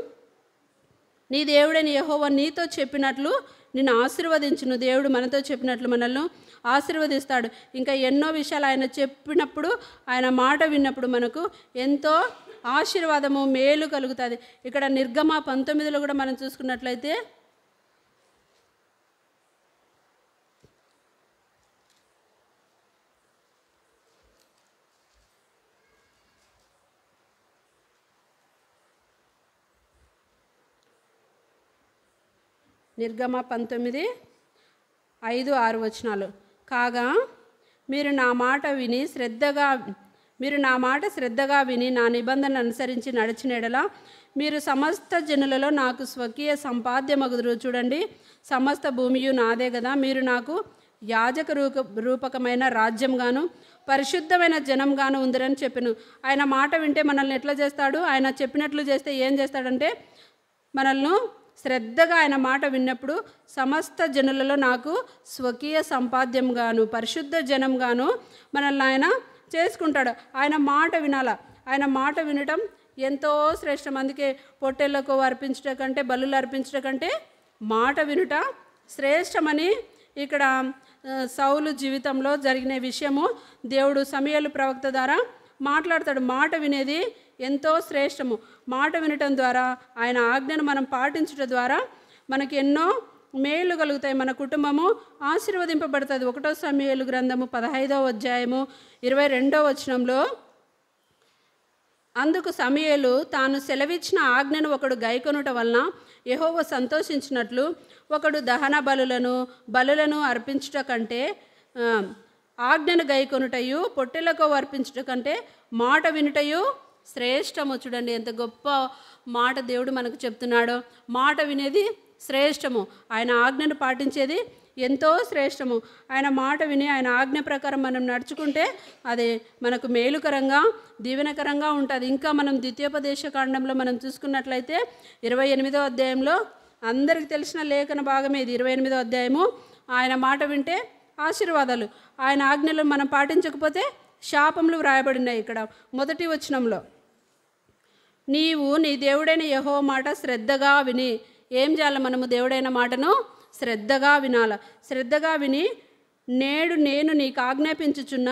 నీ దేవుడని యెహోవా నీతో చెప్పినట్లు నిన్ను ఆశీర్వదించును. దేవుడు మనతో చెప్పినట్లు మనల్ని ఆశీర్వదిస్తాడు. ఇంకా ఎన్నో విషయాలు ఆయన చెప్పినప్పుడు, ఆయన మాట విన్నప్పుడు మనకు ఎంతో ఆశీర్వాదము, మేలు కలుగుతుంది. ఇక్కడ నిర్గమ 19లో కూడా మనం చూసుకున్నట్లయితే నిర్గమ 19:5-6 వచనాలు. కాగా మీరు నా మాట శ్రద్ధగా విని నా నిబంధన అనుసరించి నడిచిన ఎడల మీరు సమస్త జనులలో నాకు స్వకీయ సంపాద్యమగుదురు. చూడండి, సమస్త భూమియు నాదే కదా. మీరు నాకు యాజక రూపకమైన రాజ్యంగాను పరిశుద్ధమైన జనంగాను ఉందిరని చెప్పాను. ఆయన మాట వింటే మనల్ని ఎట్లా చేస్తాడు? ఆయన చెప్పినట్లు చేస్తే ఏం చేస్తాడంటే, మనల్ని శ్రద్ధగా ఆయన మాట విన్నప్పుడు సమస్త జనులలో నాకు స్వకీయ సంపాద్యంగాను పరిశుద్ధ జనంగాను మనల్ని ఆయన చేసుకుంటాడు. ఆయన మాట వినాల. ఆయన మాట వినటం ఎంతో శ్రేష్టం. అందుకే పొట్టేళ్లకు అర్పించట కంటే, బలులు అర్పించట కంటే మాట వినుట శ్రేష్టమని ఇక్కడ సౌలు జీవితంలో జరిగిన విషయము దేవుడు సమూయేలు ప్రవక్త ద్వారా మాట్లాడతాడు. మాట వినేది ఎంతో శ్రేష్టము. మాట వినటం ద్వారా, ఆయన ఆజ్ఞను మనం పాటించడం ద్వారా మనకి ఎన్నో మేలు కలుగుతాయి. మన కుటుంబము ఆశీర్వదింపబడుతుంది. 1 సమూయేలు గ్రంథము 15వ అధ్యాయము 22వ వచనంలో, అందుకు సమూయేలు తాను సెలవిచ్చిన ఆజ్ఞను ఒకడు గైకొనుట వలన యెహోవా సంతోషించినట్లు ఒకడు దహన బలులను అర్పించుట కంటే ఆజ్ఞను గైకొనుటయు పొట్టెలకు అర్పించుట కంటే మాట వినుటయు శ్రేష్టము. చూడండి ఎంత గొప్ప మాట దేవుడు మనకు చెప్తున్నాడో. మాట వినేది శ్రేష్టము, ఆయన ఆజ్ఞను పాటించేది ఎంతో శ్రేష్టము. ఆయన మాట విని ఆయన ఆజ్ఞ ప్రకారం మనం నడుచుకుంటే అది మనకు మేలుకరంగా దీవెనకరంగా ఉంటుంది. ఇంకా మనం ద్వితీయోపదేశ కాండంలో మనం చూసుకున్నట్లయితే 28వ అధ్యాయంలో అందరికీ తెలిసిన లేఖన భాగమే ఇది. 28వ అధ్యాయము, ఆయన మాట వింటే ఆశీర్వాదాలు, ఆయన ఆజ్ఞలు మనం పాటించకపోతే శాపములు వ్రాయబడినాయి. ఇక్కడ మొదటి వచనంలో, నీవు నీ దేవుడైన యెహోవా మాట శ్రద్ధగా విని. ఏం చేయాలి? మనము దేవుడైన మాటను శ్రద్ధగా వినాల. శ్రద్ధగా విని నేడు నేను నీకు ఆజ్ఞాపించుచున్న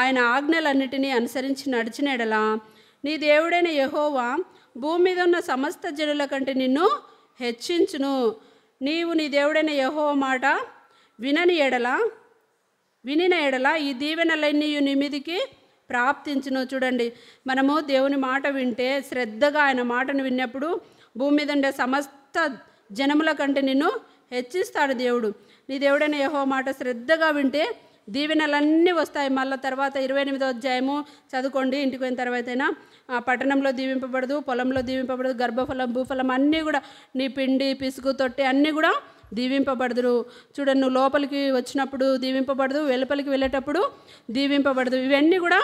ఆయన ఆజ్ఞలన్నిటినీ అనుసరించి నడిచిన ఎడల నీ దేవుడైన యెహోవా భూమి మీద ఉన్న సమస్త జనుల కంటే నిన్ను హెచ్చించును. నీవు నీ దేవుడైన యెహోవా మాట వినిన ఎడల ఈ దీవెనలన్నీ నీ మీదికి ప్రాప్తించును. చూడండి, మనము దేవుని మాట వింటే, శ్రద్ధగా ఆయన మాటను విన్నప్పుడు భూమి మీద ఉండే సమస్త జనముల కంటే నిన్ను హెచ్చిస్తాడు దేవుడు. నీ దేవుడైన యెహోవా మాట శ్రద్ధగా వింటే దీవెనలన్నీ వస్తాయి. మళ్ళీ తర్వాత 28వ అధ్యాయము చదువుకోండి, ఇంటికి పోయిన తర్వాత అయినా. పట్టణంలో దీవింపబడదు, పొలంలో దీవింపబడదు, గర్భఫలం భూఫలం అన్నీ కూడా, నీ పిండి పిసుకు తొట్టి అన్నీ కూడా దీవింపబడదురు. చూడండి, నువ్వు లోపలికి వచ్చినప్పుడు దీవింపబడదు, వెలుపలికి వెళ్ళేటప్పుడు దీవింపబడదు. ఇవన్నీ కూడా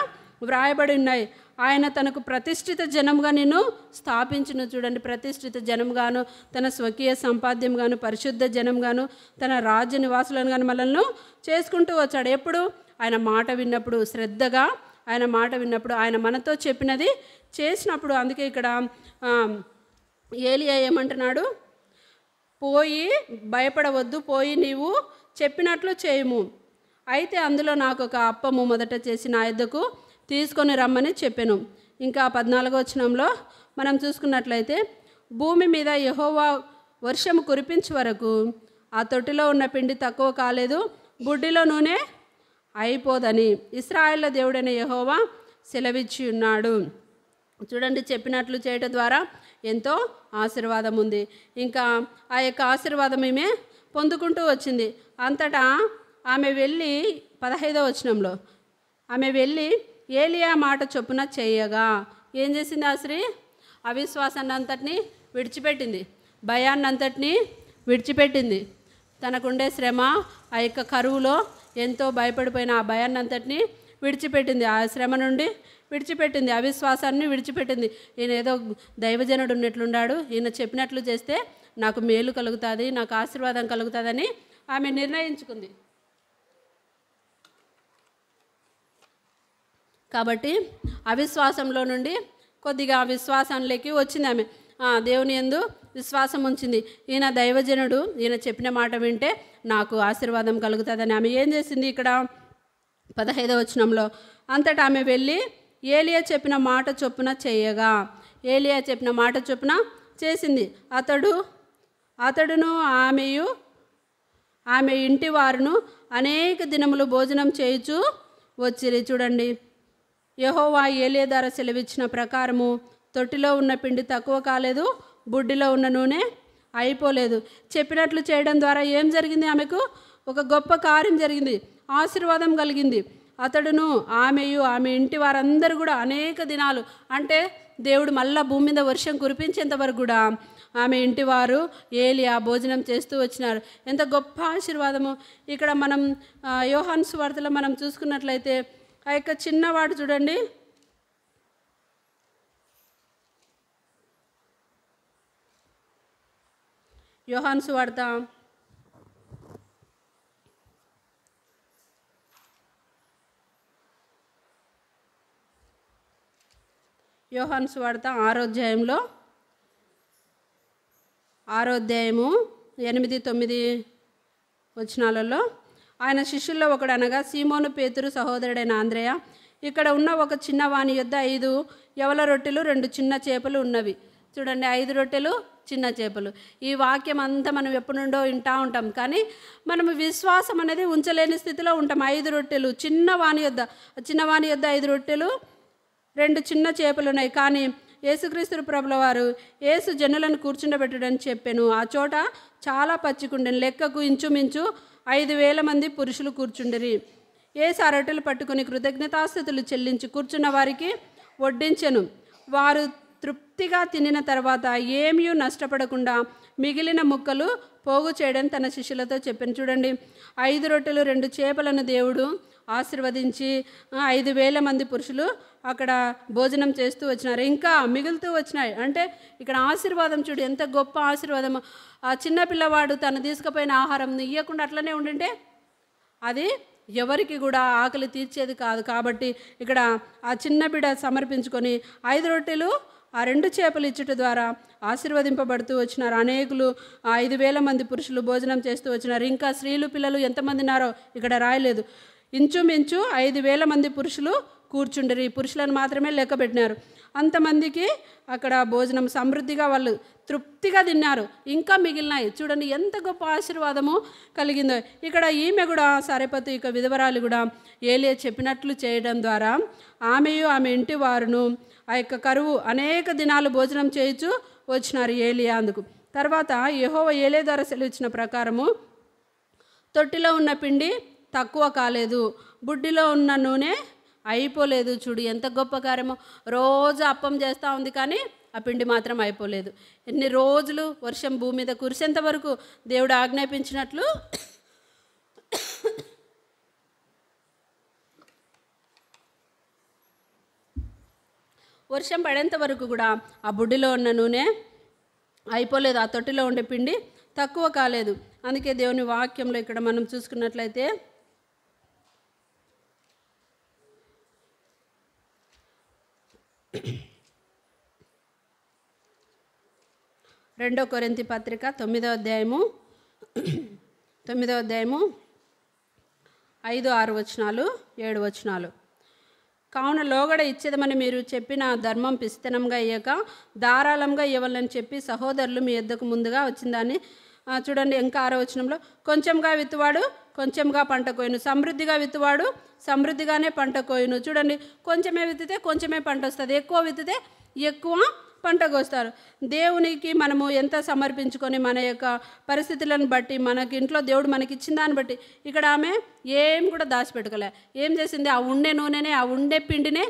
వ్రాయబడి ఉన్నాయి. ఆయన తనకు ప్రతిష్ఠిత జనంగా నిన్ను స్థాపించును. చూడండి, ప్రతిష్ఠిత జనంగాను, తన స్వకీయ సంపాద్యంగాను, పరిశుద్ధ జనంగాను, తన రాజ్య నివాసులను గాను మనల్ని చేసుకుంటూ వచ్చాడు. ఎప్పుడు? ఆయన మాట విన్నప్పుడు, శ్రద్ధగా ఆయన మాట విన్నప్పుడు, ఆయన మనతో చెప్పినది చేసినప్పుడు. అందుకే ఇక్కడ ఏలియా ఏమంటున్నాడు? పోయి భయపడవద్దు, పోయి నీవు చెప్పినట్లు చేయము. అయితే అందులో నాకు ఒక అప్పము మొదట చేసి నా యొద్దకు తీసుకొని రమ్మని చెప్పాను. ఇంకా 14వ వచనంలో మనం చూసుకున్నట్లయితే, భూమి మీద యెహోవా వర్షము కురిపించే వరకు ఆ తొట్టిలో ఉన్న పిండి తక్కువ కాలేదు, బుడ్డిలో నూనె అయిపోదని ఇశ్రాయేలు దేవుడైన యెహోవా సెలవిచ్చి ఉన్నాడు. చూడండి, చెప్పినట్లు చేయటం ద్వారా ఎంతో ఆశీర్వాదం ఉంది. ఇంకా ఆ యొక్క ఆశీర్వాదం ఈమె పొందుకుంటూ వచ్చింది. అంతటా ఆమె వెళ్ళి 15వ వచనంలో, ఆమె వెళ్ళి ఏలియా మాట చొప్పున చేయగా ఏం చేసింది? ఆ స్త్రీ అవిశ్వాసాన్ని అంతటినీ విడిచిపెట్టింది, భయాన్ని అంతటినీ విడిచిపెట్టింది. తనకుండే శ్రమ, ఆ యొక్క కరువులో ఎంతో భయపడిపోయిన ఆ భయాన్ని అంతటినీ విడిచిపెట్టింది. ఆ శ్రమ నుండి విడిచిపెట్టింది, అవిశ్వాసాన్ని విడిచిపెట్టింది. ఈయన ఏదో దైవజనుడు ఉన్నట్లున్నాడు, ఈయన చెప్పినట్లు చేస్తే నాకు మేలు కలుగుతుంది, నాకు ఆశీర్వాదం కలుగుతుందని ఆమె నిర్ణయించుకుంది. కాబట్టి అవిశ్వాసంలో నుండి కొద్దిగా విశ్వాసంలోకి వచ్చింది ఆమె. దేవుని యందు విశ్వాసం ఉంచింది. ఈయన దైవజనుడు, ఈయన చెప్పిన మాట వింటే నాకు ఆశీర్వాదం కలుగుతుందని ఆమె ఏం చేసింది? ఇక్కడ 15వ వచనంలో, అంతటా ఆమె వెళ్ళి ఏలియా చెప్పిన మాట చొప్పున చేయగా, ఏలియా చెప్పిన మాట చొప్పున చేసింది. అతడును ఆమె ఇంటి వారును అనేక దినములు భోజనం చేయుచు వచ్చిరి. చూడండి, యెహోవా ఏలియా ద్వారా సెలవిచ్చిన ప్రకారము తొట్టిలో ఉన్న పిండి తక్కువ కాలేదు, బుడ్డిలో ఉన్న నూనె అయిపోలేదు. చెప్పినట్లు చేయడం ద్వారా ఏం జరిగింది? ఆమెకు ఒక గొప్ప కార్యం జరిగింది, ఆశీర్వాదం కలిగింది. అతడును ఆమెయు ఆమె ఇంటి వారందరూ కూడా అనేక దినాలు, అంటే దేవుడు మళ్ళా భూమి మీద వర్షం కురిపించేంత వరకు కూడా ఆమె ఇంటి వారు ఏలియా భోజనం చేస్తూ వచ్చినారు. ఎంత గొప్ప ఆశీర్వాదము. ఇక్కడ మనం యోహాను సువార్తలో మనం చూసుకున్నట్లయితే ఆ యొక్క చిన్నవాడు చూడండి, యోహాను సువార్త 6వ అధ్యాయంలో 8-9 వచనాలలో ఆయన శిష్యుల్లో ఒకడు అనగా సీమోను పేతురు సహోదరుడైన ఆంద్రేయ ఇక్కడ ఉన్న ఒక చిన్నవాని యొద్ద 5 యవల రొట్టెలు 2 చిన్న చేపలు ఉన్నవి. చూడండి, 5 రొట్టెలు చిన్న చేపలు. ఈ వాక్యం అంతా మనం ఎప్పటి నుండో వింటూ ఉంటాం, కానీ మనం విశ్వాసం అనేది ఉంచలేని స్థితిలో ఉంటాం. 5 రొట్టెలు చిన్నవాని యొద్ద 5 రొట్టెలు 2 చిన్న చేపలు ఉన్నాయి. కానీ యేసుక్రీస్తు ప్రభుల వారు యేసు జనులను కూర్చుండబెట్టడని చెప్పాను. ఆ చోట చాలా పచ్చికుండెను, లెక్కకు ఇంచుమించు 5,000 మంది పురుషులు కూర్చుండిరి. యేసు ఆ రొట్టెలు పట్టుకుని కృతజ్ఞతాస్తుతులు చెల్లించి కూర్చున్న వారికి వడ్డించెను. వారు తృప్తిగా తినిన తర్వాత ఏమీ నష్టపడకుండా మిగిలిన ముక్కలు పోగు చేయడం తన శిష్యులతో చెప్పాను. చూడండి, 5 రొట్టెలు 2 చేపలను దేవుడు ఆశీర్వదించి 5,000 మంది పురుషులు అక్కడ భోజనం చేస్తూ వచ్చినారు, ఇంకా మిగులుతూ వచ్చినాయి. అంటే ఇక్కడ ఆశీర్వాదం చూడు, ఎంత గొప్ప ఆశీర్వాదం. ఆ చిన్న పిల్లవాడు తను తీసుకుపోయిన ఆహారం ఇవ్వకుండా అట్లనే ఉండింటే అది ఎవరికి కూడా ఆకలి తీర్చేది కాదు. కాబట్టి ఇక్కడ ఆ చిన్న బిడ్డ సమర్పించుకొని 5 రొట్టెలు 2 చేపలు ఇచ్చుట ద్వారా ఆశీర్వదింపబడుతూ వచ్చినారు. అనేకులు 5,000 మంది పురుషులు భోజనం చేస్తూ వచ్చినారు. ఇంకా స్త్రీలు పిల్లలు ఎంతమంది ఉన్నారో ఇక్కడ రాయలేదు. ఇంచుమించు 5,000 మంది పురుషులు కూర్చుండరి. పురుషులను మాత్రమే లెక్క పెట్టినారు. అంతమందికి అక్కడ భోజనం సమృద్ధిగా వాళ్ళు తృప్తిగా తిన్నారు, ఇంకా మిగిలినాయి. చూడండి ఎంత గొప్ప ఆశీర్వాదము కలిగిందో. ఇక్కడ ఈమె కూడా సారెపతు ఇక విధవరాలు కూడా ఏలియా చెప్పినట్లు చేయడం ద్వారా ఆమెయు ఆమె ఇంటి వారును ఆ యొక్క కరువు అనేక దినాలు భోజనం చేయించు వచ్చినారు ఏలియా అందుకు. తర్వాత యెహోవా ఏలియా ద్వారా సెలవిచ్చిన ప్రకారము తొట్టిలో ఉన్న పిండి తక్కువ కాలేదు, బుడ్డిలో ఉన్న నూనె అయిపోలేదు. చూడు ఎంత గొప్ప కార్యమో. రోజు అప్పం చేస్తూ ఉంది, కానీ ఆ పిండి మాత్రం అయిపోలేదు. ఎన్ని రోజులు వర్షం భూమి మీద కురిసేంత వరకు దేవుడు ఆజ్ఞాపించినట్లు వర్షం పడేంత వరకు కూడా ఆ బుడ్డిలో ఉన్న నూనె అయిపోలేదు, ఆ తొట్టిలో ఉండే పిండి తక్కువ కాలేదు. అందుకే దేవుని వాక్యంలో ఇక్కడ మనం చూసుకున్నట్లయితే 2 కొరింథీ పత్రిక 9వ అధ్యాయము 5-6 వచనాలు 7 వచనాలు. కావున లోగడ ఇచ్చేదమని మీరు చెప్పిన ధర్మం పిస్తనంగా ఇయ్యక ధారాళంగా ఇవ్వాలని చెప్పి సహోదరులు మీ యొద్దకు ముందుగా వచ్చిందాన్ని చూడండి. ఇంకా 6వ వచనంలో కొంచెంగా విత్తువాడు కొంచెంగా పంట కోయును, సమృద్ధిగా విత్తువాడు సమృద్ధిగానే పంట కోయును. చూడండి, కొంచెమే విత్తితే కొంచెమే పంట వస్తుంది, ఎక్కువ విత్తితే ఎక్కువ పంట కోస్తారు. దేవునికి మనము ఎంత సమర్పించుకొని మన యొక్క పరిస్థితులను బట్టి మనకి ఇంట్లో దేవుడు మనకి ఇచ్చిన దాన్ని బట్టి ఇక్కడ ఆమె ఏం కూడా దాచిపెట్టుకోలే. ఏం చేసింది? ఆ ఉండే నూనెనే ఆ ఉండే పిండినే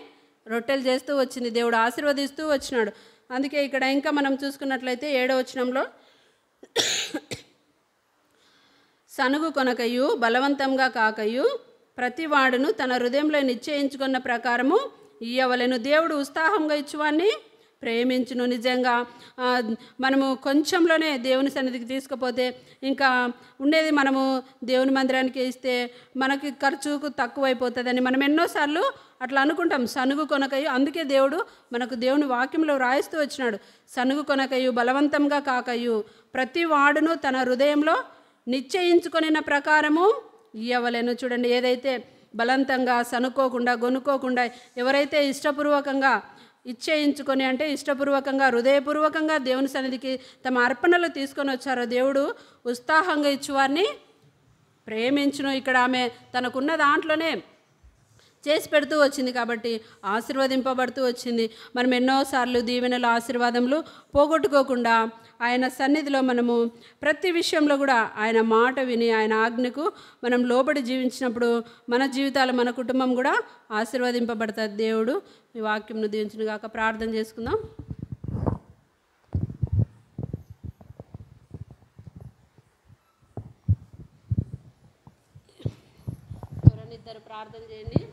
రొట్టెలు చేస్తూ వచ్చింది. దేవుడు ఆశీర్వదిస్తూ వచ్చినాడు. అందుకే ఇక్కడ ఇంకా మనం చూసుకున్నట్లయితే 7వ వచనంలో సనుగు కొనకయు బలవంతంగా కాకయు ప్రతి వాడును తన హృదయంలో నిశ్చయించుకున్న ప్రకారము ఇయ్యవలెను. దేవుడు ఉత్సాహంగా ఇచ్చువాన్ని ప్రేమించును. నిజంగా మనము కొంచెంలోనే దేవుని సన్నిధికి తీసుకుపోతే ఇంకా ఉండేది మనము దేవుని మందిరానికి ఇస్తే మనకి ఖర్చుకు తక్కువైపోతుందని మనం ఎన్నోసార్లు అట్లా అనుకుంటాం. సనుగు కొనకయు, అందుకే దేవుడు మనకు దేవుని వాక్యంలో రాయిస్తూ వచ్చినాడు. సనుగు కొనకయు బలవంతంగా కాకయు ప్రతి వాడును తన హృదయంలో నిశ్చయించుకొనిన ప్రకారము ఇయ్యవలెను. చూడండి, ఏదైతే బలవంతంగా సనుక్కోకుండా గొనుక్కోకుండా ఎవరైతే ఇష్టపూర్వకంగా ఇచ్చేయించుకొని అంటే ఇష్టపూర్వకంగా హృదయపూర్వకంగా దేవుని సన్నిధికి తమ అర్పణలు తీసుకొని వచ్చారో దేవుడు ఉత్సాహంగా ఇచ్చేవారిని ప్రేమించును. ఇక్కడ ఆమె తనకున్న దాంట్లోనే చేసి పెడుతూ వచ్చింది కాబట్టి ఆశీర్వదింపబడుతూ వచ్చింది. మనం ఎన్నోసార్లు దీవెనలు ఆశీర్వాదములు పోగొట్టుకోకుండా ఆయన సన్నిధిలో మనము ప్రతి విషయంలో కూడా ఆయన మాట విని ఆయన ఆజ్ఞకు మనం లోబడి జీవించినప్పుడు మన జీవితాలు మన కుటుంబం కూడా ఆశీర్వదింపబడతాది. దేవుడు ఈ వాక్యంను దీవించును గాక. ప్రార్థన చేసుకుందాం. ఎవరైనా ఇద్దరు ప్రార్థన చేయండి.